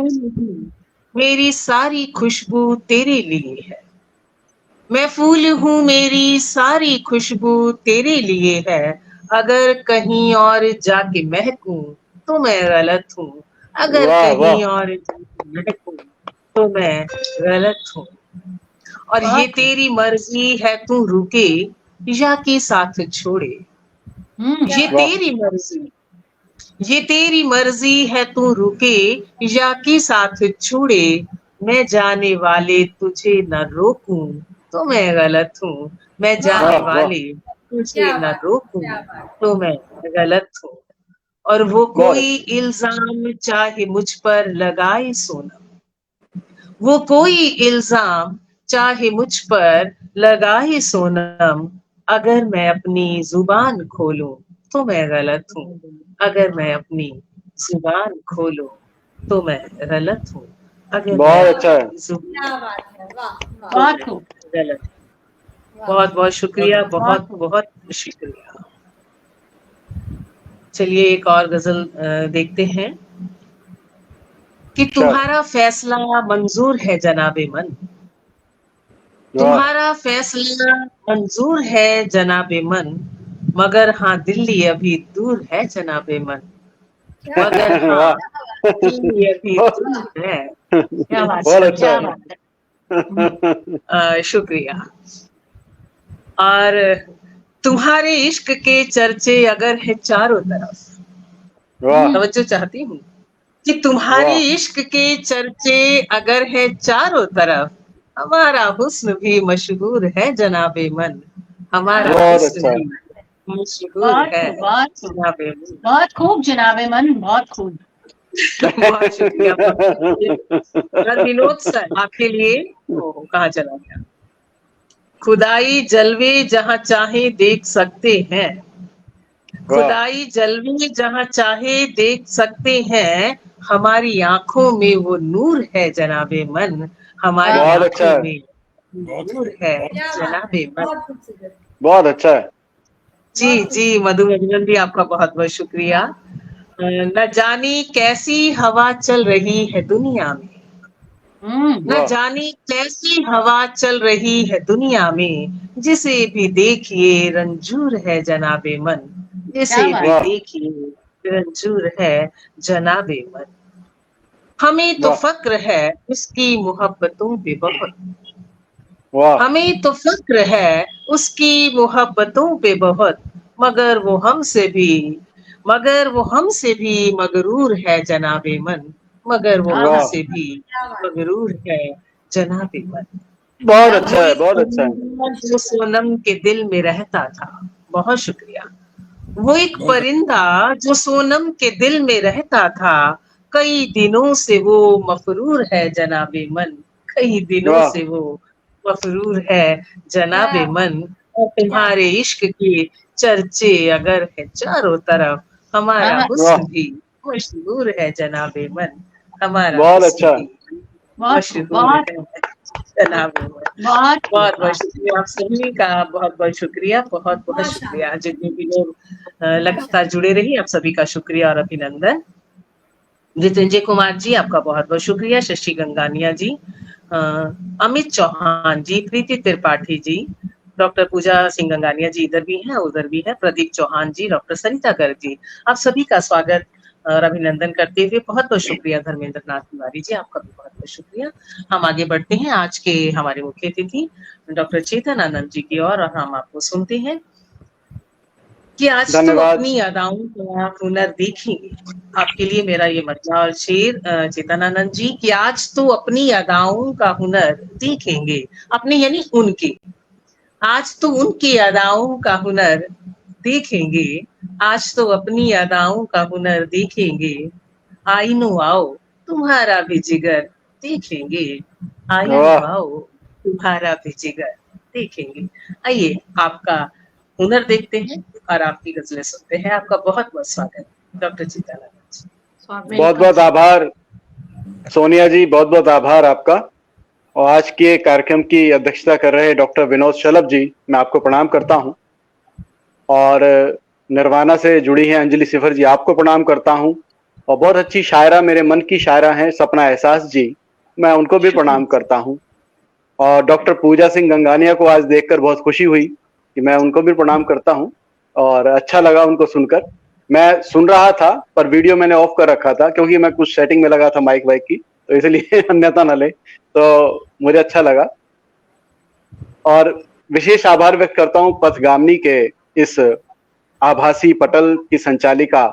मेरी सारी खुशबू तेरे लिए है, मैं फूल हूँ मेरी सारी खुशबू तेरे लिए है, अगर कहीं और जाके महकूं तो मैं गलत हूँ, अगर कहीं और जाके महकूं तो मैं गलत हूँ। और ये तेरी मर्जी है तू रुके या कि साथ छोड़े, ये तेरी मर्जी, ये तेरी मर्जी है तू रुके या कि साथ छोड़े, मैं जाने वाले तुझे न रोकूं तो मैं गलत हूँ, मैं जाने वाले तुझे न रोकूं तो मैं गलत हूँ। और वो कोई इल्जाम चाहे मुझ पर लगाए सोनम, वो कोई इल्जाम चाहे मुझ पर लगाए सोनम, अगर मैं अपनी जुबान खोलूं तो मैं गलत हूँ, अगर मैं अपनी जुबान खोलूं तो मैं गलत हूँ, अगर बहुत अच्छा है। बहुत गलत। बहुत बहुत शुक्रिया, बहुत बहुत शुक्रिया। चलिए एक और गजल देखते हैं कि तुम्हारा फैसला मंजूर है जनाबे मन, तुम्हारा फैसला मंजूर है जनाबे मन, मगर हाँ दिल्ली अभी दूर है जनाबे मन, मगर हाँ दिल्ली अभी दूर है। बहुत अच्छा है। शुक्रिया। और तुम्हारे इश्क के चर्चे अगर है चारों तरफ, तवज्जो चाहती हूँ कि तुम्हारे इश्क के चर्चे अगर है चारों तरफ, हमारा हुस्न भी मशहूर है जनाबे मन, हमारा हुस्न भी मशहूर बहुत है खूब, बहुत खूब, जनाबे मन। बहुत खूब जनाबे मन, बहुत खूब। बहुत शुक्रिया, बहुत शुक्रिया। विनोद सर आपके लिए, ओह कहाँ चला गया, खुदाई जलवे जहाँ चाहे देख सकते हैं, खुदाई जलवे जहाँ चाहे देख सकते हैं, हमारी आंखों में वो नूर है जनाबे मन, हमारी बहुत अच्छा आंखों है, में बहुत नूर है क्या बात जनाबे है, मन। बहुत खूबसूरत, बहुत अच्छा है। जी जी मधु अभिनंदन जी, आपका बहुत बहुत शुक्रिया। न जाने कैसी हवा चल रही है दुनिया में, न वाह जाने कैसी हवा चल रही है दुनिया में, जिसे भी देखिए रंजूर है जनाबे मन, जिसे क्या भी बात वाह है, देखिए रंजूर है जनाबे मन। हमें तो वाह फक्र है उसकी मोहब्बतों पे बहुत, वाह हमें तो फक्र है उसकी मोहब्बतों पे बहुत, मगर वो हमसे भी मगर वो हमसे भी मगरूर है जनाबे मन, मगर वो आहा, वाह हमसे भी क्या बात मगरूर है जनाबे मन। बहुत क्या वो अच्छा बात है, एक बहुत अच्छा है। परिंदा जो सोनम के दिल में रहता था, बहुत शुक्रिया। वो एक बहुत परिंदा जो सोनम के दिल में रहता था, कई दिनों से वो मफरूर है जनाबे मन, कई दिनों वाह से वो मफरूर है जनाबे क्या बात, मन। और क्या तुम्हारे इश्क के चर्चे अगर है चारों तरफ, हमारा आहा, वाह हुस्न भी मशहूर है जनाबे मन, हमारा बहुत हुस्न अच्छा है। भी बहुत खूब, मशहूर बहुत है खूब, जनाबे मन। बहुत खूब, बहुत बहुत शुक्रिया, आप सभी का बहुत बहुत शुक्रिया, बहुत बहुत माशाल्लाह, शुक्रिया। जितने भी लोग लगातार माशाल्लाह, जुड़े रही, आप सभी का शुक्रिया और अभिनंदन। जितेंद्र कुमार जी आपका बहुत बहुत शुक्रिया, शशि गंगानिया जी, अ, अमित चौहान जी, प्रीति त्रिपाठी जी, डॉक्टर पूजा सिंह गंगानिया जी इधर भी हैं उधर भी है, प्रदीप चौहान जी, डॉक्टर सरिता गर्ग जी, आप सभी का स्वागत और अभिनंदन करते हुए बहुत बहुत शुक्रिया। धर्मेंद्र नाथ तिवारी जी आपका भी बहुत बहुत शुक्रिया। हम आगे बढ़ते हैं आज के हमारे मुख्य अतिथि डॉक्टर चेतन आनंद जी की ओर, और हम आपको सुनते हैं कि आज तो धन्यवाद। अपनी अदाओं का हुनर देखेंगे। आपके लिए मेरा ये मजेदार शेर चेतनानंद जी, कि आज तो अपनी अदाओं का हुनर देखेंगे, अपने यानी उनके, आज तो उनकी अदाओं का हुनर देखेंगे, आज तो अपनी अदाओं का हुनर देखेंगे, आईनो आओ तुम्हारा भी जिगर देखेंगे, आईनो वाह आओ तुम्हारा भी जिगर देखेंगे। आइए आपका हुनर देखते हैं और आपकी गजलें सुनते हैं। आपका बहुत बहुत स्वागत डॉक्टर चित्तानंद जी। बहुत वेलकम बहुत सर। आभार सोनिया जी, बहुत बहुत आभार आपका। और आज के कार्यक्रम की अध्यक्षता कर रहे डॉक्टर विनोद शलभ जी, मैं आपको प्रणाम करता हूं। और निर्वाणा से जुड़ी हैं अंजलि सिफर जी, आपको प्रणाम करता हूं। और बहुत अच्छी शायरा, मेरे मन की शायरा हैं सपना एहसास जी, मैं उनको भी प्रणाम शुक्रिया, करता हूं। और डॉक्टर पूजा सिंह गंगानिया को आज देखकर बहुत खुशी हुई कि मैं उनको भी प्रणाम करता हूं, और अच्छा लगा उनको सुनकर। मैं सुन रहा था पर वीडियो मैंने ऑफ कर रखा था क्योंकि मैं कुछ सेटिंग में लगा था माइक वाइक की, तो इसलिए अन्यथा न ले, तो मुझे अच्छा लगा। और विशेष आभार व्यक्त करता हूं पथगामिनी के इस आभासी पटल की संचालिका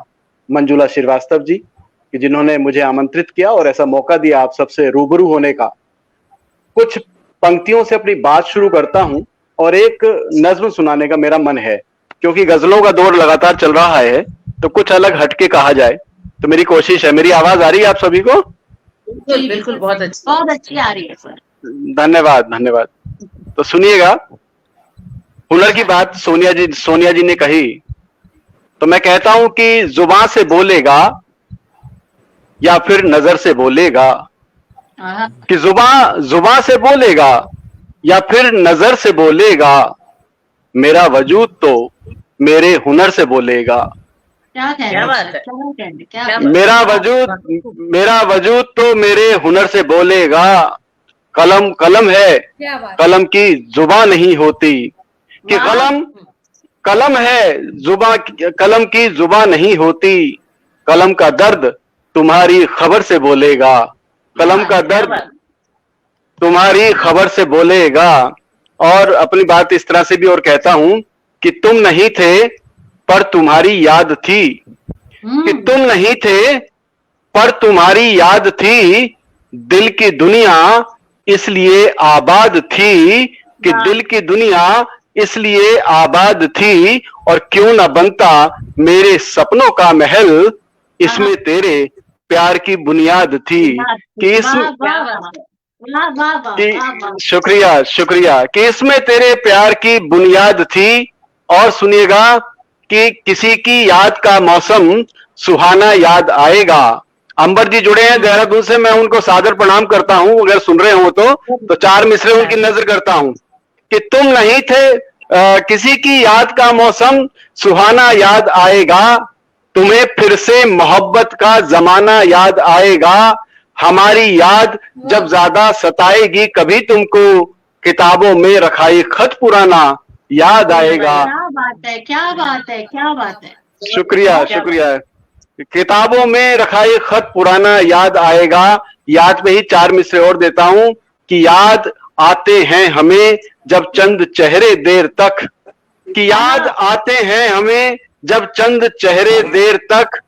मंजुला श्रीवास्तव जी, कि जिन्होंने मुझे आमंत्रित किया और ऐसा मौका दिया आप सबसे रूबरू होने का। कुछ पंक्तियों से अपनी बात शुरू करता हूं और एक नज्म सुनाने का मेरा मन है, क्योंकि गजलों का दौर लगातार चल रहा है, तो कुछ अलग हटके कहा जाए, तो मेरी कोशिश है। मेरी आवाज आ रही है आप सभी को? बिल्कुल जी बिल्कुल, बिल्कुल, बहुत अच्छी। बहुत अच्छी आ रही है सर। धन्यवाद धन्यवाद। तो सुनिएगा, हुनर की बात सोनिया जी ने कही, तो मैं कहता हूं कि जुबान से बोलेगा या फिर नजर से बोलेगा, आहा, कि जुबान से बोलेगा या फिर नजर से बोलेगा, मेरा वजूद तो मेरे हुनर से बोलेगा। क्या कह क्या रहे हैं बात सर, है, क्या कह रहे हैं, क्या क्या कह रहे बात मेरा है, वजूद मेरा वजूद तो मेरे हुनर से बोलेगा। कलम कलम है, क्या बात, कलम की जुबान नहीं होती, कि वाह, कलम कलम है, कलम की जुबान नहीं होती। कलम का दर्द तुम्हारी खबर से बोलेगा, क्या कलम बात का है, क्या दर्द बात, तुम्हारी खबर से बोलेगा। और अपनी बात इस तरह से भी और कहता हूं कि तुम नहीं थे पर तुम्हारी याद थी, कि तुम नहीं थे पर तुम्हारी याद थी। दिल की दुनिया इसलिए आबाद थी, कि वाह, दिल की दुनिया इसलिए आबाद थी, और क्यों न बनता मेरे सपनों का महल, इसमें तेरे प्यार की बुनियाद थी। कि इसमें शुक्रिया शुक्रिया कि इसमें तेरे प्यार की बुनियाद थी। और सुनिएगा कि किसी की याद का मौसम सुहाना याद आएगा। अंबर जी जुड़े हैं देहरादून से, मैं उनको सादर प्रणाम करता हूं, अगर सुन रहे हो तो 4 मिसरे उनकी नजर करता हूं कि तुम नहीं थे, किसी की याद का मौसम सुहाना याद आएगा, तुम्हें फिर से मोहब्बत का जमाना याद आएगा, हमारी याद जब ज्यादा सताएगी कभी तुमको, किताबों में रखा ये खत पुराना याद आएगा। क्या बात है, क्या बात है, क्या बात है। शुक्रिया शुक्रिया। किताबों में रखा ये खत पुराना याद आएगा। याद पे ही 4 मिसरे और देता हूं कि याद आते हैं हमें जब चंद चेहरे देर तक, कि याद आते हैं हमें जब चंद चेहरे देर तक,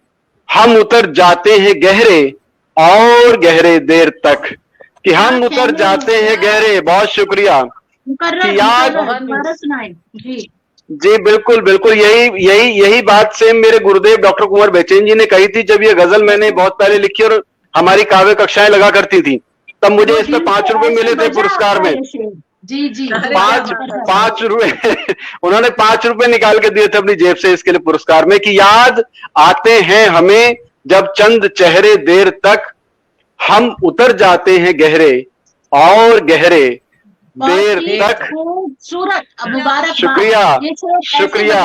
हम उतर जाते हैं गहरे और गहरे देर तक, कि हम उतर जाते हैं गहरे। बहुत शुक्रिया। कि याद जी बिल्कुल बिल्कुल, यही बात सेम मेरे गुरुदेव डॉक्टर कुंवर बेचैन जी ने कही थी जब ये गजल मैंने बहुत पहले लिखी और हमारी काव्य कक्षाएं लगा करती थी, तब मुझे इस पे 5 रुपए मिले थे पुरस्कार में। जी जी 5 रुपए उन्होंने 5 रुपए निकाल के दिए थे अपनी जेब से इसके लिए पुरस्कार में। कि याद आते हैं हमें जब चंद चेहरे देर तक, हम उतर जाते हैं गहरे और गहरे देर तक। खूबसूरत, मुबारक। शुक्रिया शुक्रिया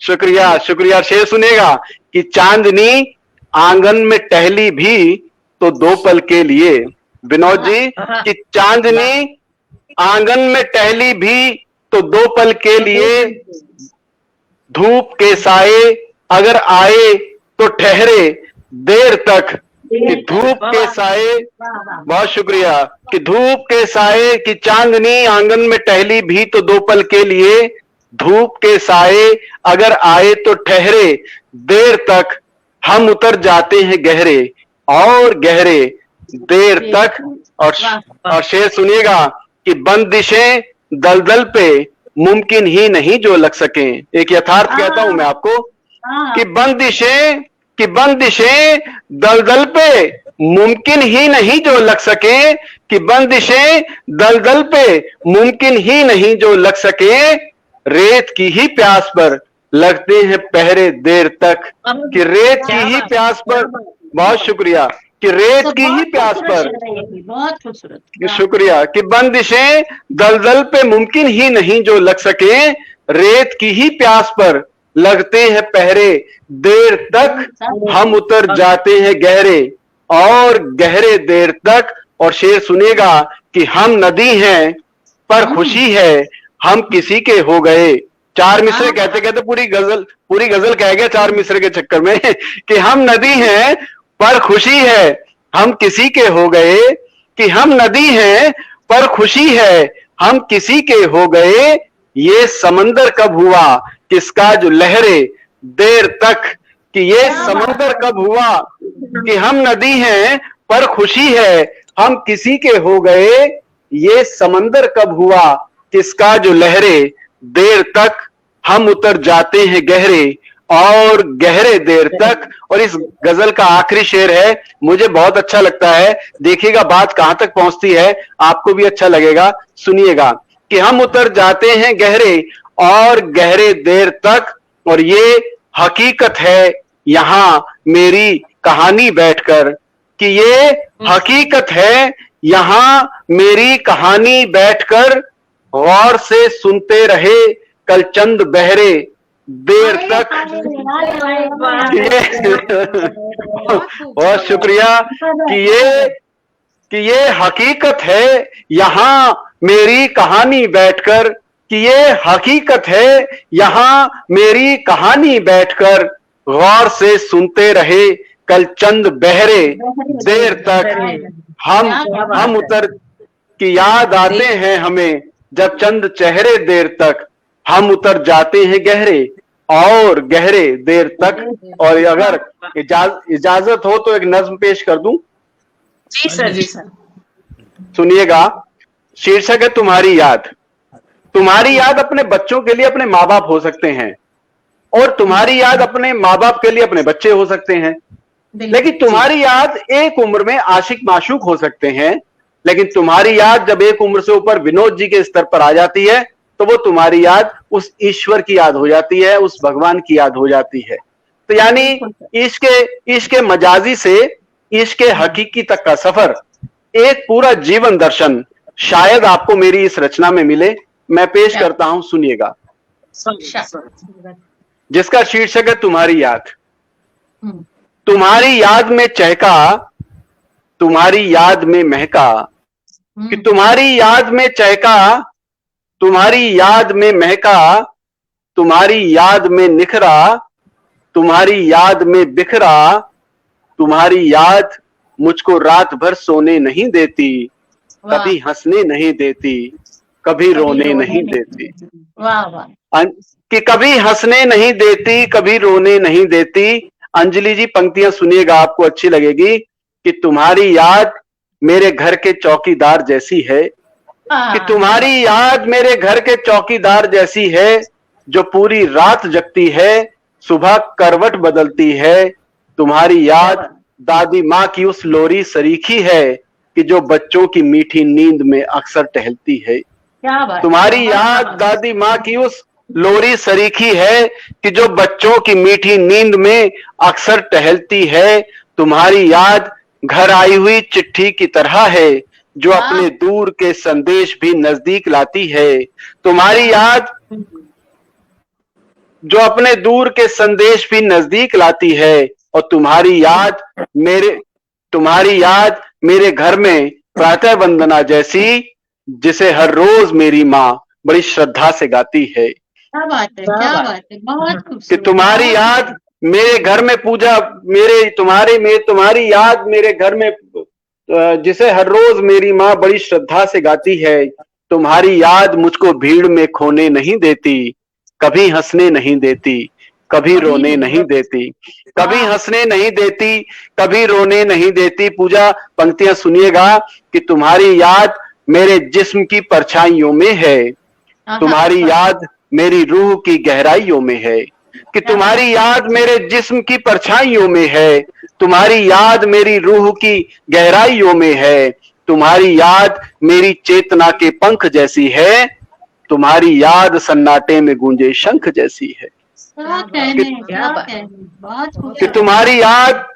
शुक्रिया शुक्रिया। शेर सुनेगा कि चांदनी आंगन में टहली भी तो 2 पल के लिए। विनोद जी कि चांदनी आंगन में टहली भी तो 2 पल के लिए, धूप के साए अगर आए तो ठहरे देर तक, कि धूप के साए। बहुत शुक्रिया। कि धूप के साए, कि चांदनी आंगन में टहली भी तो 2 पल के लिए, धूप के साए अगर आए तो ठहरे देर तक, हम उतर जाते हैं गहरे और गहरे देर तक। और शेर सुनिएगा कि बंदिशें दलदल पे मुमकिन ही नहीं जो लग सके। एक यथार्थ कहता हूं मैं आपको कि बंदिशें दलदल पे मुमकिन ही नहीं जो लग सके, कि बंदिशें दलदल पे मुमकिन ही नहीं जो लग सके, रेत की ही प्यास पर लगते हैं पहरे देर तक, कि रेत की ही प्यास पर। बहुत शुक्रिया। कि रेत की ही प्यास पर। बहुत खूबसूरत। शुक्रिया। कि बंदिशें दलदल पे मुमकिन ही नहीं जो लग सके, रेत की ही प्यास पर लगते हैं पहरे देर तक, हम उतर जाते हैं गहरे और गहरे देर तक। और शेर सुनेगा कि हम नदी हैं पर खुशी है हम किसी के हो गए। 4 मिसरे कहते कहते पूरी गजल कह गया 4 मिसरे के चक्कर में। कि हम नदी हैं पर खुशी है हम किसी के हो गए, कि हम नदी हैं पर खुशी है हम किसी के हो गए, ये समंदर कब हुआ किसका जो लहरे देर तक। कि ये समंदर कब हुआ कि हम नदी हैं पर खुशी है हम किसी के हो गए, ये समंदर कब हुआ किसका जो लहरे देर तक, हम उतर जाते हैं गहरे और गहरे देर तक। और इस गजल का आखिरी शेर है, मुझे बहुत अच्छा लगता है, देखिएगा बात कहां तक पहुंचती है, आपको भी अच्छा लगेगा। सुनिएगा कि हम उतर जाते हैं गहरे और गहरे देर तक, और ये हकीकत है यहां मेरी कहानी बैठकर, कि ये हकीकत है यहां मेरी कहानी बैठकर, गौर से सुनते रहे कल चंद बहरे देर तक। बहुत शुक्रिया। कि ये हकीकत है यहां मेरी कहानी बैठकर, कि ये हकीकत है यहां मेरी कहानी बैठकर, गौर से सुनते रहे कल चंद बहरे देर तक, हम उतर। की याद आते हैं हमें जब चंद चेहरे देर तक, हम उतर जाते हैं गहरे और गहरे देर तक। और अगर इजाजत हो तो एक नज्म पेश कर दूं। जी सर, जी सर। सुनिएगा। शीर्षक है तुम्हारी याद। तुम्हारी याद अपने बच्चों के लिए अपने माँ बाप हो सकते हैं, और तुम्हारी याद अपने माँ बाप के लिए अपने बच्चे हो सकते हैं। लेकिन तुम्हारी याद एक उम्र में आशिक माशूक हो सकते हैं, लेकिन तुम्हारी याद जब एक उम्र से ऊपर विनोद जी के स्तर पर आ जाती है तो वो तुम्हारी याद उस ईश्वर की याद हो जाती है, उस भगवान की याद हो जाती है। तो यानी इश्क मजाजी से इश्क हकीकी तक का सफर, एक पूरा जीवन दर्शन शायद आपको मेरी इस रचना में मिले। मैं पेश करता हूं, सुनिएगा, जिसका शीर्षक है तुम्हारी याद। तुम्हारी याद में चहका, तुम्हारी याद में महका, कि तुम्हारी याद में चहका, तुम्हारी याद में महका, तुम्हारी याद में निखरा, तुम्हारी याद में बिखरा, तुम्हारी याद मुझको रात भर सोने नहीं देती, कभी हंसने नहीं देती, कभी रोने नहीं देती। वाह वाह। कि कभी हंसने नहीं देती, कभी रोने नहीं देती। अंजलि जी पंक्तियां सुनिएगा, आपको अच्छी लगेगी। कि तुम्हारी याद मेरे घर के चौकीदार जैसी है, कि तुम्हारी याद मेरे घर के चौकीदार जैसी है, जो पूरी रात जगती है, सुबह करवट बदलती है। तुम्हारी याद दादी माँ की उस लोरी सरीखी है, कि जो बच्चों की मीठी नींद में अक्सर टहलती है। क्या बात। तुम्हारी याद दादी माँ की उस लोरी सरीखी है, कि जो बच्चों की मीठी नींद में अक्सर टहलती है। तुम्हारी याद घर आई हुई चिट्ठी की तरह है, जो अपने दूर के संदेश भी नजदीक लाती है। तुम्हारी याद जो अपने दूर के संदेश भी नजदीक लाती है। और तुम्हारी याद मेरे घर में प्रातः वंदना जैसी, जिसे हर रोज मेरी माँ बड़ी श्रद्धा से गाती है। क्या बात है, क्या बात है, बहुत खूबसूरत। कि तुम्हारी याद मेरे घर में पूजा, तुम्हारी याद मेरे घर में, जिसे हर रोज मेरी माँ बड़ी श्रद्धा से गाती है। तुम्हारी याद मुझको भीड़ में खोने नहीं देती, कभी हंसने नहीं देती, कभी रोने नहीं देती, कभी हंसने नहीं देती, कभी रोने नहीं देती। पूजा पंक्तियां सुनिएगा। कि तुम्हारी याद मेरे जिस्म की परछाइयों में है, तुम्हारी याद मेरी रूह की गहराइयों में है। कि तुम्हारी याद मेरे जिस्म की परछाइयों में है, तुम्हारी याद मेरी रूह की गहराइयों में है। तुम्हारी याद मेरी चेतना के पंख जैसी है, तुम्हारी याद सन्नाटे में गूंजे शंख जैसी है। कि तुम्हारी याद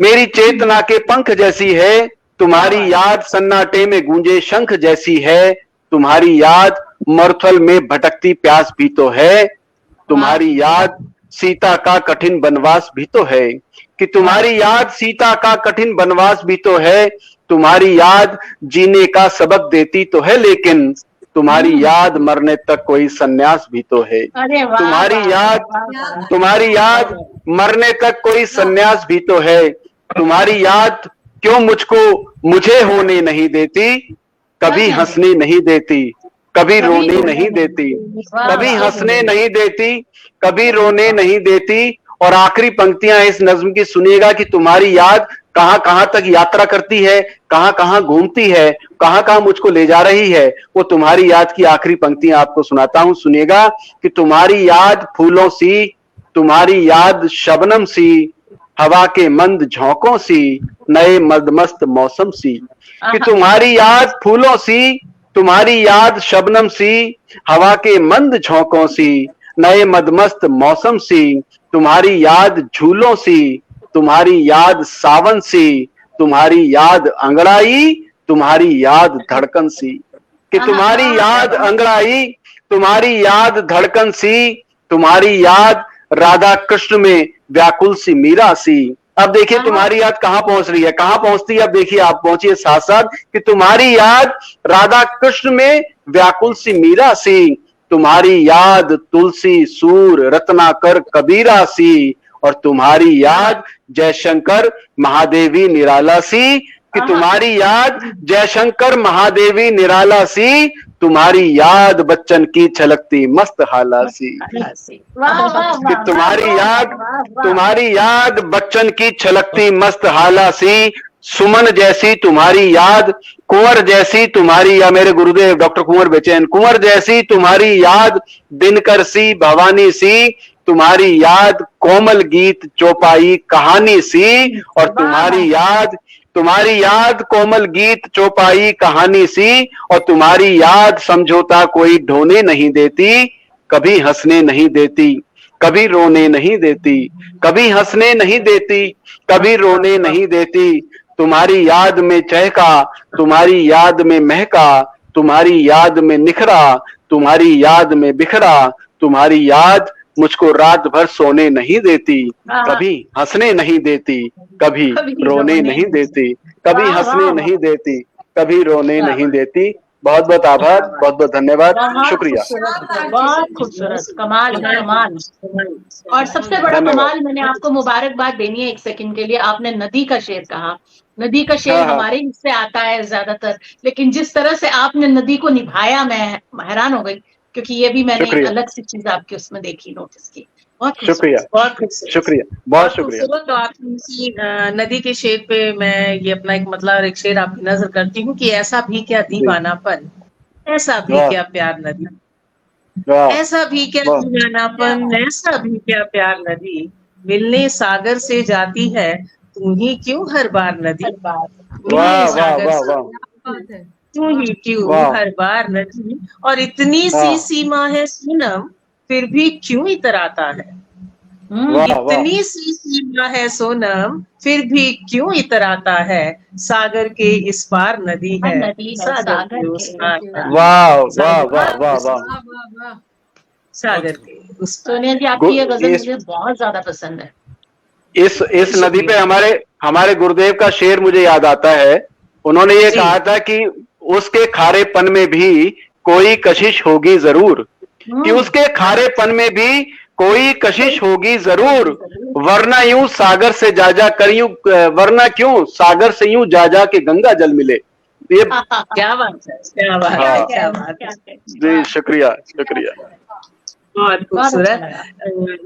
मेरी चेतना के पंख जैसी है, तुम्हारी याद सन्नाटे में गूंजे शंख जैसी है। तुम्हारी याद मरुथल में भटकती प्यास भी तो है, तुम्हारी याद सीता का कठिन वनवास भी तो है। कि तुम्हारी याद सीता का कठिन वनवास भी तो है। तुम्हारी याद जीने का सबक देती तो है, लेकिन तुम्हारी याद मरने तक कोई सन्यास भी तो है। तुम्हारी याद मरने तक कोई सन्यास भी तो है। तुम्हारी याद क्यों मुझे होने नहीं देती, कभी हंसने नहीं देती, कभी रोने नहीं देती, कभी हंसने नहीं देती, कभी रोने नहीं देती। और आखिरी पंक्तियां इस नज्म की सुनिएगा। कि तुम्हारी याद कहां कहां तक यात्रा करती है, कहां कहां घूमती है, कहां कहां मुझको ले जा रही है, वो तुम्हारी याद की आखिरी पंक्तियां आपको सुनाता हूं, सुनिएगा। कि तुम्हारी याद फूलों सी, तुम्हारी याद शबनम सी, हवा के मंद झोंकों सी, नए मदमस्त मौसम सी। कि तुम्हारी याद फूलों सी, तुम्हारी याद शबनम सी, हवा के मंद झोंकों सी, नए मदमस्त मौसम सी। तुम्हारी याद झूलों सी, तुम्हारी याद सावन सी, तुम्हारी याद अंगड़ाई, तुम्हारी याद धड़कन सी। कि तुम्हारी याद अंगड़ाई, तुम्हारी याद धड़कन सी, तुम्हारी याद राधा कृष्ण में व्याकुल सी मीरा सी। अब देखिए तुम्हारी याद कहां पहुंच रही है, कहां पहुंचती है। अब देखिए आप पहुंचिए साथ साथ। कि तुम्हारी याद राधा कृष्ण में व्याकुल सी मीरा सी, तुम्हारी याद तुलसी सूर रत्नाकर कबीरा सी, और तुम्हारी याद जयशंकर महादेवी निराला सी। कि तुम्हारी याद जयशंकर महादेवी निराला सी, तुम्हारी याद बच्चन की छलकती मस्त हाला सी। कि तुम्हारी याद बच्चन की छलकती मस्त हाला सी, सुमन जैसी तुम्हारी याद, कुंवर जैसी तुम्हारी, या मेरे गुरुदेव डॉक्टर कुंवर बेचैन, कुंवर जैसी तुम्हारी याद, दिनकर सी भवानी सी, तुम्हारी याद कोमल गीत चौपाई कहानी सी, और तुम्हारी याद कोमल गीत चौपाई कहानी सी, और तुम्हारी याद समझौता कोई ढोने नहीं देती, कभी हंसने नहीं देती, कभी रोने नहीं देती, कभी हंसने नहीं देती, कभी रोने नहीं देती, तुम्हारी याद में चहका, तुम्हारी याद में महका, तुम्हारी याद में निखरा, तुम्हारी याद में बिखरा, तुम्हारी याद मुझको रात भर सोने नहीं देती, कभी हंसने नहीं देती, कभी रोने नहीं देती, कभी हंसने नहीं देती, कभी रोने नहीं देती। बहुत बहुत आभार, बहुत बहुत धन्यवाद, शुक्रिया। बहुत खूबसूरत, कमाल कमाल। और सबसे बड़ा कमाल, मैंने आपको मुबारकबाद देनी है एक सेकंड के लिए, आपने नदी का शेर कहा। नदी का शेर हमारे हिस्से आता है ज्यादातर, लेकिन जिस तरह से आपने नदी को निभाया, मैं हैरान हो गई, क्योंकि ये भी मैंने एक अलग सी चीज आपके उसमें देखी, नोटिस की। बहुत शुक्रिया, शुक्रिया, बहुत शुक्रिया। तो आपकी नदी के शेर पे मैं ये अपना एक मतलब एक शेर आपकी नजर करती हूँ कि ऐसा भी क्या दीवानापन, ऐसा भी क्या प्यार नदी, ऐसा भी क्या दीवानापन, ऐसा भी क्या प्यार नदी, मिलने सागर से जाती है तू ही क्यों हर बार नदी, मिलने सागर से तू ही क्यों हर बार नदी, और इतनी सी सीमा है सोनम फिर भी क्यों इतराता है, इतनी सी सीमा है सोनम फिर भी क्यों इतराता है, सागर के इस पार नदी है, सागर के उस पार, वाह वाह वाह वाह वाह, सागर के उस पार। सोनिया जी, आपकी ये गजल मुझे बहुत ज्यादा पसंद है। इस नदी पे हमारे गुरुदेव का शेर मुझे याद आता है। उन्होंने ये कहा था कि उसके खारेपन में भी कोई कशिश होगी जरूर, कि उसके खारेपन में भी कोई कशिश होगी जरूर, वरना यूं सागर से जा कर यूं, वरना क्यों सागर से यूं जा के गंगा जल मिले। ये क्या बात है, क्या बात है, क्या बात है जी, शुक्रिया शुक्रिया। बहुत खूबसूरत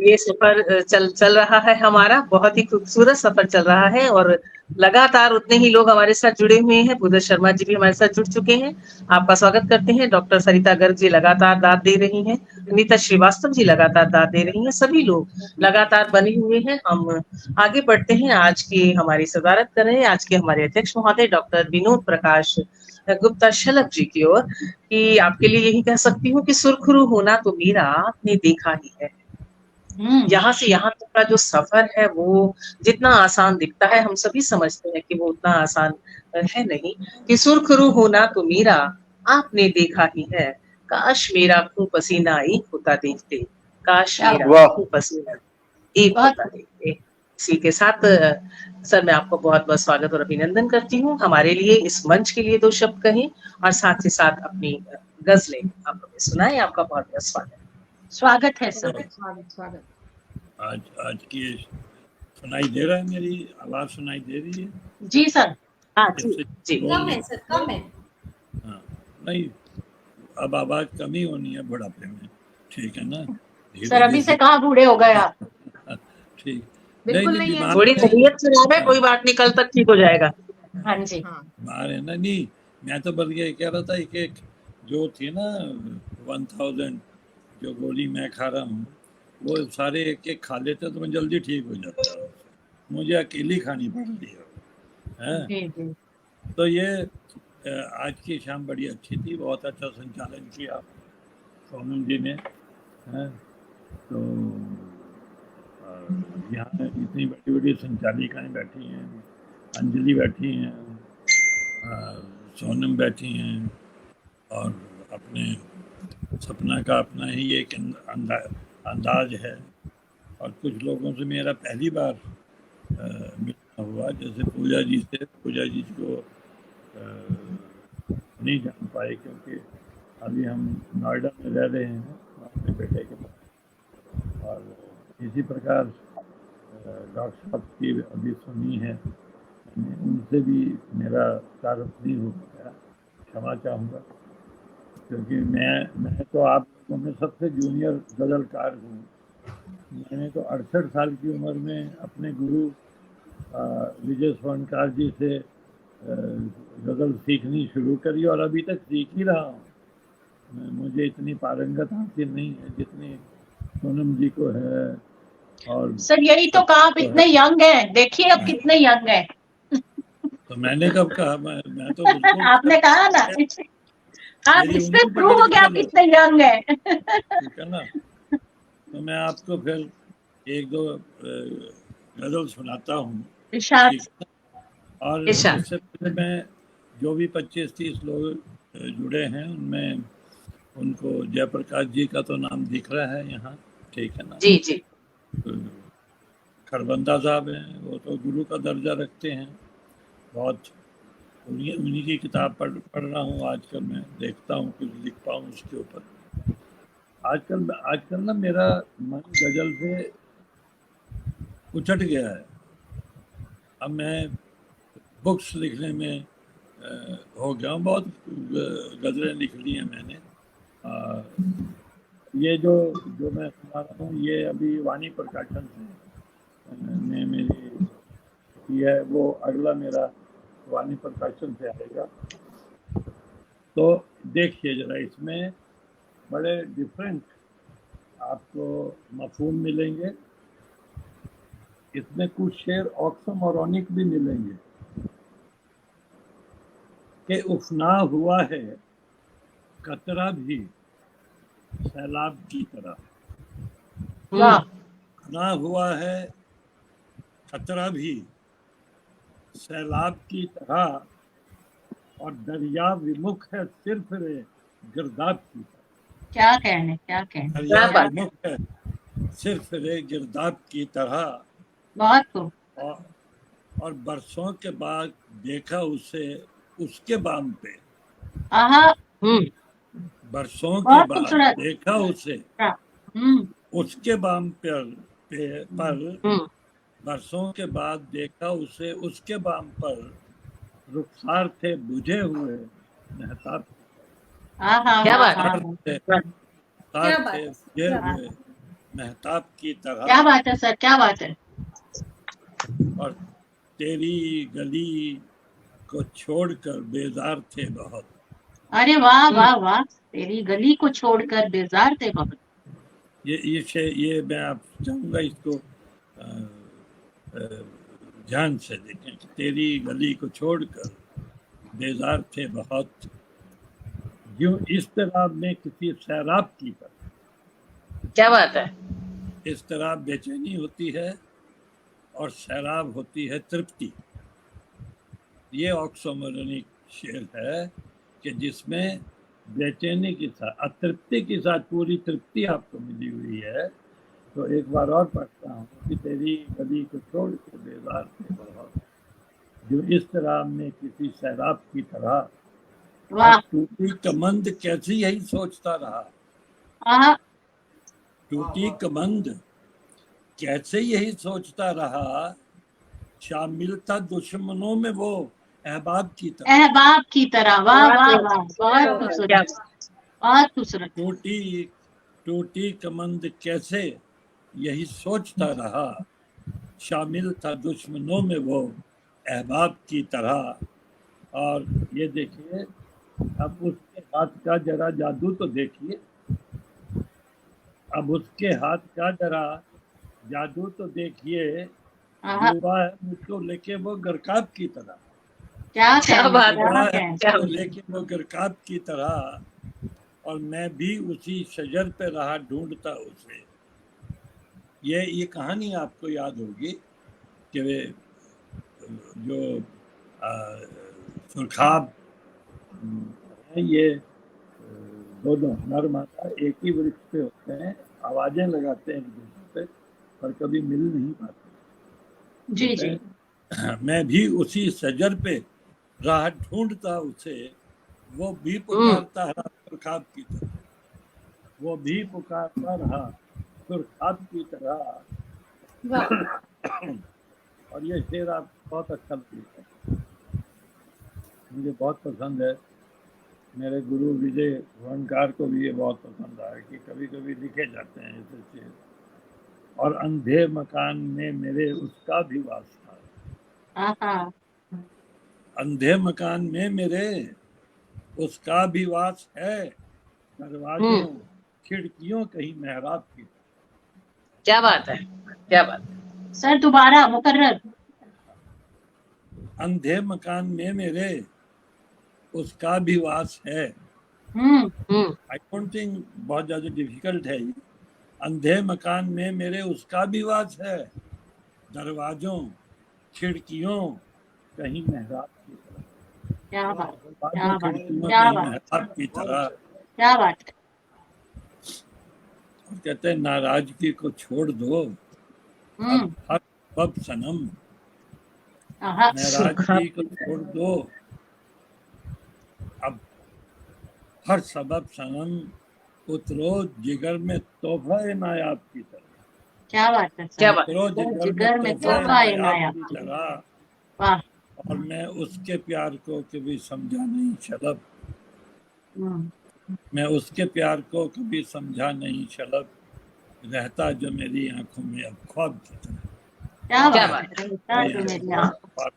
ये सफर चल रहा है हमारा, बहुत ही खूबसूरत सफर चल रहा है, और लगातार उतने ही लोग हमारे साथ जुड़े हुए हैं। पूजा शर्मा जी भी हमारे साथ जुड़ चुके हैं, आपका स्वागत करते हैं। डॉक्टर सरिता गर्ग जी लगातार दाद दे रही हैं, अनीता श्रीवास्तव जी लगातार दाद दे रही हैं, सभी लोग लगातार बने हुए हैं। हम आगे बढ़ते हैं, आज की हमारी सदारत कर रहे हैं आज के हमारे अध्यक्ष महोदय डॉक्टर विनोद प्रकाश गुप्ता शलभ जी की ओर, कि आपके लिए यही कह सकती हूँ कि सुरखरू होना तो मेरा आपने देखा ही है। यहाँ से यहाँ तक का जो सफर है वो जितना आसान दिखता है, हम सभी समझते हैं कि वो उतना आसान है नहीं, कि सुरखरू होना तो मेरा आपने देखा ही है, काश मेरा खून पसीना एक होता देखते, काश मेरा खून पसीना एक होता देखते। इसी के साथ सर मैं आपको बहुत बहुत स्वागत और अभिनंदन करती हूँ। हमारे लिए इस मंच के लिए 2 शब्द कहें और साथ ही साथ अपनी गजलें आप हमें सुनाएं। आपका बहुत बहुत स्वागत है सर। स्वागत। आज की सुनाई दे रहा है, मेरी आवाज सुनाई दे रही है? जी सर। हाँ जी। कम है सर, कम है। हाँ, नहीं, अब आवाज कमी होनी है बुढ़ापे में, ठीक है ना? सर अभी से कहाँ बूढ़े हो गए आप? ठीक, बिल्कुल नहीं है, थोड़ी तबीयत खराब है, कोई बात नहीं, कल तक ठीक हो जाएगा। हाँ जी। बीमार है ना? नहीं, मैं तो बल्कि ये कह रहा था, एक जो थी ना 1000 जो गोली मैं खा रहा हूँ, वो सारे एक खा लेते तो मैं जल्दी ठीक हो जाता, मुझे अकेली खानी पड़ रही है। तो ये आज की शाम बड़ी अच्छी थी, बहुत अच्छा संचालन किया सोनम जी ने, है? तो यहाँ इतनी बड़ी बड़ी संचालिकाएँ बैठी हैं, अंजलि बैठी हैं, सोनम बैठी हैं, और अपने सपना का अपना ही एक अंदाज है, और कुछ लोगों से मेरा पहली बार मिलना हुआ, जैसे पूजा जी से। पूजा जी को नहीं जान पाए क्योंकि अभी हम नोएडा में रह रहे हैं अपने बेटे के पास, और इसी प्रकार डॉक्टर साहब की अभी सुनी है, उनसे भी मेरा तारुफ नहीं हो पाया, क्षमा चाहूँगा, क्योंकि मैं तो आप लोगों में सबसे जूनियर गज़लकार हूँ। मैंने तो 68 साल की उम्र में अपने गुरु विजय स्वर्णकार जी से गज़ल सीखनी शुरू करी और अभी तक सीख ही रहा हूँ। मुझे इतनी पारंगत हासिल नहीं है जितनी सोनम जी को है। और सर यही तो कहा आप इतने यंग हैं, देखिए अब कितने यंग हैं। तो मैंने कब कहा? मैं तो बिल्कुल आपने कहा ना, आप मेरी इससे उंगली प्रूव पकड़ हो के गया आप चलो, कितने यंग हैं। ठीक है ना? तो मैं आपको फिर एक दो गज़ल सुनाता हूँ, इरशाद। ठीक है? और इरशाद। इससे पहले मैं जो भी 25-30 लोग जुड़े हैं उनमें उनको जयप्रकाश जी का तो नाम दिख रहा है यहाँ, ठीक है ना? जी जी। खरबंदा साहब हैं, वो तो गुरु का दर्जा रखते हैं। बहुत उन्हीं की किताब पढ़ रहा हूँ आजकल। मैं देखता हूँ कुछ लिख पाऊँ उसके ऊपर। आजकल ना मेरा मन गजल से उचट गया है। अब मैं बुक्स लिखने में हो गया हूँ। बहुत गज़लें लिख ली हैं मैंने। ये जो मैं सुना रहा हूँ ये अभी वाणी प्रकाशन ने मेरी की है, वो अगला मेरा वाणी प्रकाशन से आएगा। तो देखिए जरा, इसमें बड़े डिफरेंट आपको मफहूम मिलेंगे। इसमें कुछ शेर ऑक्सीमोरोनिक भी मिलेंगे कि उफना हुआ है कतरा भी सैलाब की तरह। वाह। उफना हुआ है कतरा भी सैलाब की तरह, और दरिया विमुख है सिर्फ रे गिरदाब की तरह। क्या कहने, क्या कहने। दरिया क्या बात। विमुख है सिर्फ रे गिरदाब की तरह, बहुत खूब। और बरसों के बाद देखा उसे उसके बाम पे। आहा। बरसों के बहुत बाद खूबसूरत। देखा उसे उसके बाम पर बरसों के बाद देखा उसे उसके बाम पर, रुखसार थे बुझे हुए महताब। क्या बात। क्या बात है, बुझे क्या हुए महताब की क्या तरह, बात है सर, क्या बात है। और तेरी गली को छोड़कर बेजार थे बहुत। अरे वाह वाह वाह, तेरी गली को छोड़कर बेजार थे बहुत। ये मैं आप चाहूंगा इसको ध्यान से देखें कि तेरी गली को छोड़कर बेजार थे बहुत, यूं इस तरह में किसी सैराब की तरह। क्या बात है। इस तरह बेचैनी होती है और सैराब होती है तृप्ति। ये ऑक्सीमोरोनिक शेर है कि जिसमें बेचैनी के साथ अतृप्ति के साथ पूरी तृप्ति आपको मिली हुई है। तो एक बार और पढ़ता हूँ कि तेरी गली को छोड़ के बेजार थे बहुत, जो इस तरह में किसी सैराब की तरह, वाह। टूटी कमंद कैसी यही सोचता रहा। आहा। टूटी कमंद कैसे यही सोचता रहा, शामिल था दुश्मनों में वो अहबाब की तरह। अहबाब की तरह। वाह वाह वाह, बहुत खूबसूरत, बहुत खूबसूरत। टूटी कमंद कैसे यही सोचता रहा, शामिल था दुश्मनों में वो अहबाब की तरह। और ये देखिए, अब उसके हाथ का जरा जादू तो देखिए, अब उसके हाथ का जरा जादू तो देखिए, डूबा है मुझको लेके वो गरकाब की तरह। क्या बात डूबा है है। मुझको लेके वो गरकाब की तरह, और मैं भी उसी शजर पे रहा ढूंढता उसे। ये कहानी आपको याद होगी कि वे जो सुरखाब है, ये दोनों नर मादा एक ही वृक्ष पे होते हैं, आवाजें लगाते हैं एक दूसरे पे, पर कभी मिल नहीं पाते। जी जी। मैं भी उसी शजर पे राह ढूंढता उसे, वो भी पुकारता रहा सुरखाब की तरह, वो भी पुकारता रहा सुरखाब की तरह। और ये शेर आप बहुत अच्छा लगता है, मुझे बहुत पसंद है। मेरे गुरु विजय स्वर्णकार को भी ये बहुत पसंद आया कि कभी कभी लिखे जाते हैं ऐसे शेर। और अंधे मकान में मेरे उसका भी वास था, आहा, अंधे मकान में मेरे उसका भी वास है, दरवाजों खिड़कियों कहीं मेहराब की। क्या बात है, क्या बात है। सर दोबारा मुकर्रर। अंधे मकान में मेरे उसका भी वास है। आई डोंट थिंक बहुत ज्यादा डिफिकल्ट है ये। अंधे मकान में मेरे उसका भी वास है, दरवाजों खिड़कियों कहीं मेहराब की तरह। क्या बात, दरवाजों क्या बात, खिड़कियों क्या कहीं बात, मेहराब की तरह। क्या बात। और कहते हैं नाराजगी को छोड़ दो, अब हर सब सनम। आहा, नाराजगी को छोड़ दो, अब हर सबब सनम। उतरो जिगर में तोहफा नायाब की तरह। क्या बात है क्या सर। बात। उतरो जिगर में तोहफा तोहफा ए नायाब नायाब की की। तरह। वाह। और मैं उसके प्यार को कभी समझा नहीं शलब। मैं उसके प्यार को कभी समझा नहीं शलब। रहता जो मेरी आंखों में अब ख्वाब की तरह। क्या क्या बात बात है। रहता जो मेरी आंखों।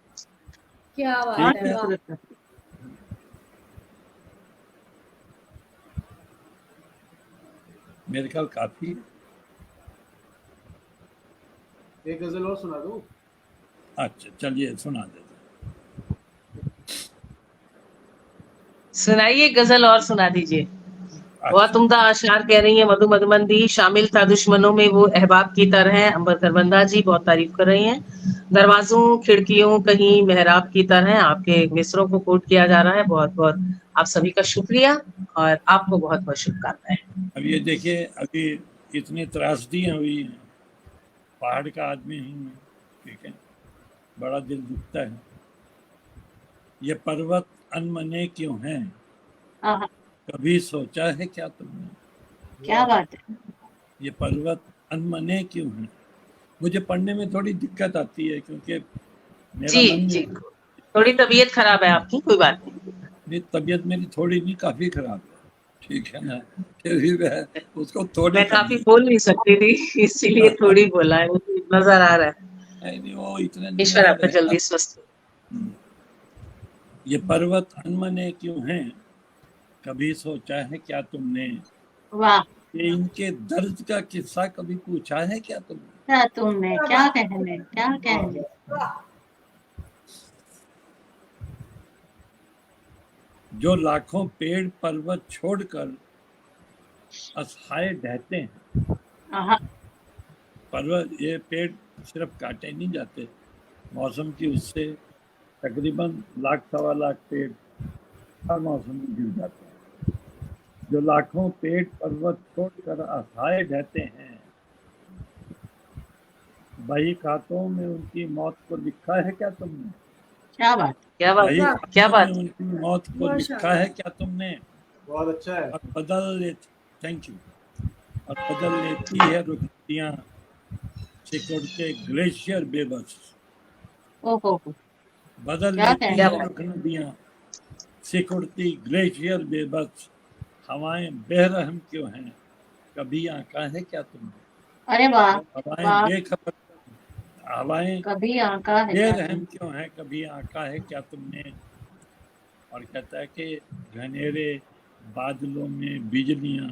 क्या बात ठीक है, है। वाह। मेरे ख्याल काफी है। एक गजल और सुना दूं? अच्छा चलिए सुना देते। सुनाइए, गजल और सुना दीजिए। बहुत अच्छा, उम्दा अशार कह रही है मधु मधुमंदी। शामिल था दुश्मनों में वो अहबाब की तरह। अंबर करबंदा जी बहुत तारीफ कर रही हैं। दरवाजों खिड़कियों कहीं मेहराब की तरह। आपके मिसरों को कोट किया जा रहा है। बहुत बहुत आप सभी का शुक्रिया और आपको बहुत बहुत शुभकामनाएं। अब ये देखिए, अभी इतनी त्रासदियां हुई हैं, पहाड़ का आदमी हूँ मैं, ठीक है, बड़ा दिल दुखता है। ये पर्वत अनमने क्यों हैं, आहा, कभी सोचा है क्या तुमने। क्या बात है। ये पर्वत अनमने क्यों हैं। मुझे पढ़ने में थोड़ी दिक्कत आती है क्योंकि मेरा जी मन जी, थोड़ी तबीयत खराब है आपकी, कोई बात नहीं। नहीं, तबीयत मेरी थोड़ी नहीं काफी खराब है, ठीक है ना। फिर भी मैं उसको थोड़ी मैं काफी कमी बोल नहीं सकती थी इसीलिए थोड़ी बोला है, मुझे नजर आ रहा है। नहीं, वो इतने नहीं ईश्वर है आपका रहता। जल्दी स्वस्थ हो। ये पर्वत अनमने क्यों हैं, कभी सोचा है क्या तुमने। वाह। ये इनके दर्द का किस्सा कभी पूछा है क्या तुमने। क्या तुमने, क्या कहने, क्या कहने। जो लाखों पेड़ पर्वत छोड़कर असहाय ढहते हैं। आहा, पर्वत, ये पेड़ सिर्फ काटे नहीं जाते, मौसम की उससे तकरीबन लाख सवा लाख पेड़ हर मौसम में गिर जाते हैं। जो लाखों पेड़ पर्वत छोड़कर असहाय ढहते हैं, बही खातों में उनकी मौत को लिखा है क्या तुमने। क्या बात, क्या बात, बही क्या खातों बात। में उनकी मौत को लिखा है क्या तुमने। बहुत अच्छा है। और बदल ले, थैंक यू। और बदल लेती है रुखतियां, सिकुड़ते ग्लेशियर बेबस। ओहो, बदल क्या लेती कहने। है रुख नदियां, सिकुड़ती ग्लेशियर बेबस। हवाएं बेरहम क्यों हैं, कभी आंका है क्या तुमने। अरे वाह, हवाएं वाह। बेखबर, हवाएं कभी आंका है क्या बेरहम तुम। क्यों हैं, कभी आंका है क्या तुमने। और कहता है कि घनेरे बादलों में बिजलियां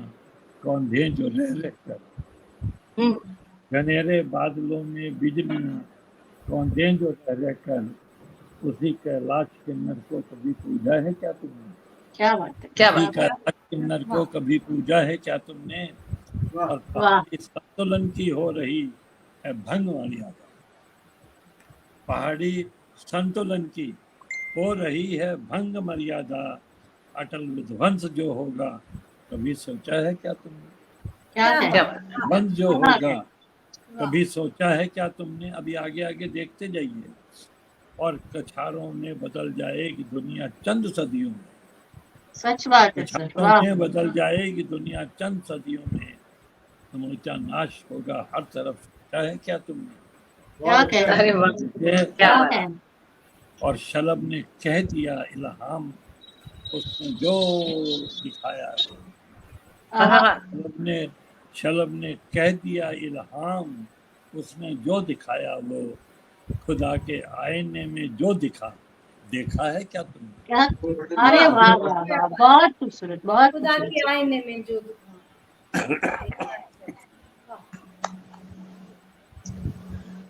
कौंधे जो रह रहकर। घनेरे बादलों में बिजलियां कौंधे जो रह रहकर, उसी कैलाश किन्नर को कभी पूजा है क्या तुमने। क्या बात है, क्या उसी बात। कैलाश किन्नर को कभी पूजा है क्या तुमने। वाह। और वाह। पहाड़ी संतुलन की हो रही है भंग मर्यादा। पहाड़ी संतुलन की हो रही है भंग मर्यादा। अटल विध्वंस जो होगा, कभी सोचा है क्या तुमने। क्या क्या कहने। बात। विध्वंस जो हाँ, होगा, कभी सोचा है क्या तुमने। अभी आगे आगे देखते जाइए। और कछारों में बदल जाएगी दुनिया चंद सदियों में। सच बात है सर, कछारों वाह। में बदल जाएगी दुनिया चंद सदियों में। समूचा नाश होगा हर तरफ, सोचा है क्या तुमने। क्या कहने, अरे वाह, ये क्या क्या बात। कहने। और शलभ ने कह दिया इल्हाम, उसने जो दिखाया। आहा, शलभ ने कह दिया इल्हाम, उसने जो दिखाया वो खुदा के आईने में जो देखा है क्या तुमने? क्या? अरे वाह वाह वाह, बहुत खूबसूरत, बहुत खुदा खूबसूरत। के आईने में जो दिखा।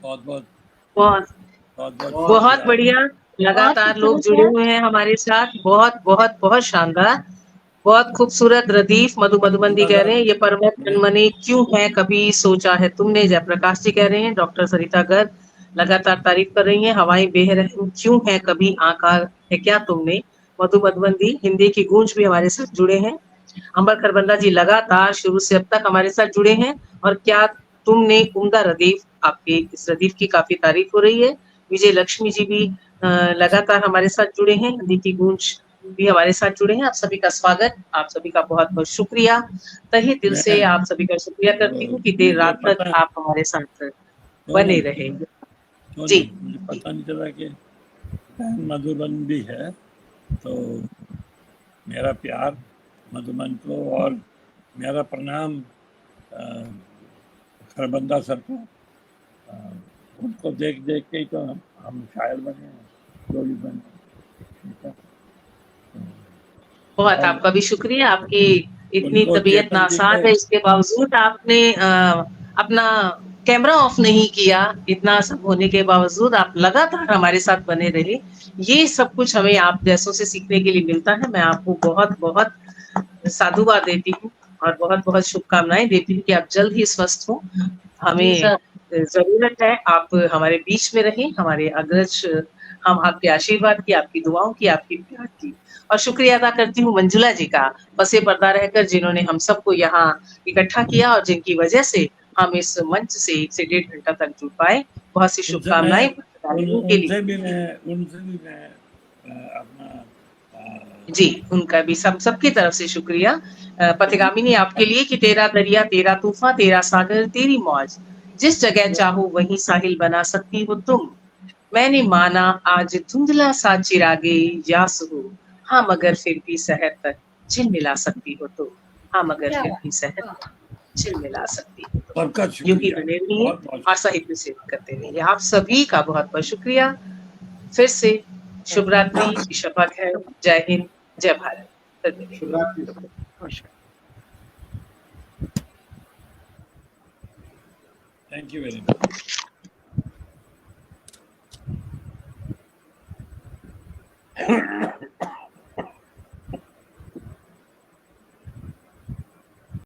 बहुत बहुत बहुत बहुत बहुत बहुत शुक्रिया। बढ़िया, लगातार लोग जुड़े हुए हैं हमारे साथ। बहुत बहुत बहुत शानदार, बहुत खूबसूरत। रदीफ मधुबंदी कह रहे हैं ये पर्वत मनमने क्यों है कभी सोचा है तुमने। जयप्रकाश जी कह रहे हैं, डॉक्टर सरिता गर्ग लगातार तारीफ कर रही हैं। हवाएं बेरहम क्यों है कभी आंका है क्या तुमने। मधुबंदी हिंदी की गूंज भी हमारे साथ जुड़े हैं। अंबर खरबंदा जी लगातार शुरू से अब तक हमारे साथ जुड़े हैं। और क्या तुमने उम्दा रदीफ, आपके इस रदीफ की काफी तारीफ हो रही है। विजय लक्ष्मी जी भी लगातार हमारे साथ जुड़े हैं। हिंदी की गूंज भी हमारे साथ जुड़े हैं। आप सभी का स्वागत, आप सभी का बहुत बहुत शुक्रिया। तहे दिल से आप सभी का शुक्रिया करती हूँ कि देर रात तक आप हमारे साथ बने रहे। जी मुझे पता नहीं चला कि बहन मधुबंदी है, तो मेरा प्यार मधुबन को और मेरा प्रणाम खरबंदा सर को। उनको देख देख के ही तो हम शायर बने हैं, जोड़ी बने। बहुत आपका भी शुक्रिया। आपकी इतनी उनको तबीयत चेतन जी नासाज के है, इसके बावजूद आपने अपना कैमरा ऑफ नहीं किया। इतना सब होने के बावजूद आप लगातार हमारे साथ बने रहे। ये सब कुछ हमें आप जैसों से सीखने के लिए मिलता है। मैं आपको बहुत बहुत साधुवाद देती हूँ और बहुत बहुत शुभकामनाएं देती हूँ कि आप जल्द ही स्वस्थ हो। जी हमें सर। जरूरत है आप हमारे बीच में रहें, हमारे अग्रज। हम आपके आशीर्वाद की, आपकी दुआओं की, आपकी प्यार की। और शुक्रिया अदा करती हूँ मंजुला जी का, पसे पर्दा रहकर जिन्होंने हम सबको यहाँ इकट्ठा किया और जिनकी वजह से हम इस मंच से 1 से 1.5 घंटा तक जुड़ पाए। बहुत सी शुभकामनाएं के लिए। उनसे भी मैं अपना जी, उनका भी सबकी तरफ से शुक्रिया। पथिगामिनी आपके लिए कि तेरा दरिया तेरा तूफान तेरा सागर तेरी मौज, जिस जगह चाहो वहीं साहिल बना सकती हो तुम। मैंने माना आज धुंधला सा चिरागे यास हो, हाँ मगर फिर भी सहर तक झिलमिला सकती हो तुम। हाँ मगर क्या फिर बात भी सहर है। तक झिलमिला सकती हो तुम। सबका यूं ही शुक्रिया, बने रहिए बहुत बहुत और साहित्य सेवा करते रहिए। आप सभी का बहुत बहुत शुक्रिया। फिर से शुभ रात्रि, शपथ है। जय हिंद, जय भारत। धन्यवाद। Shivratri. Thank you very much.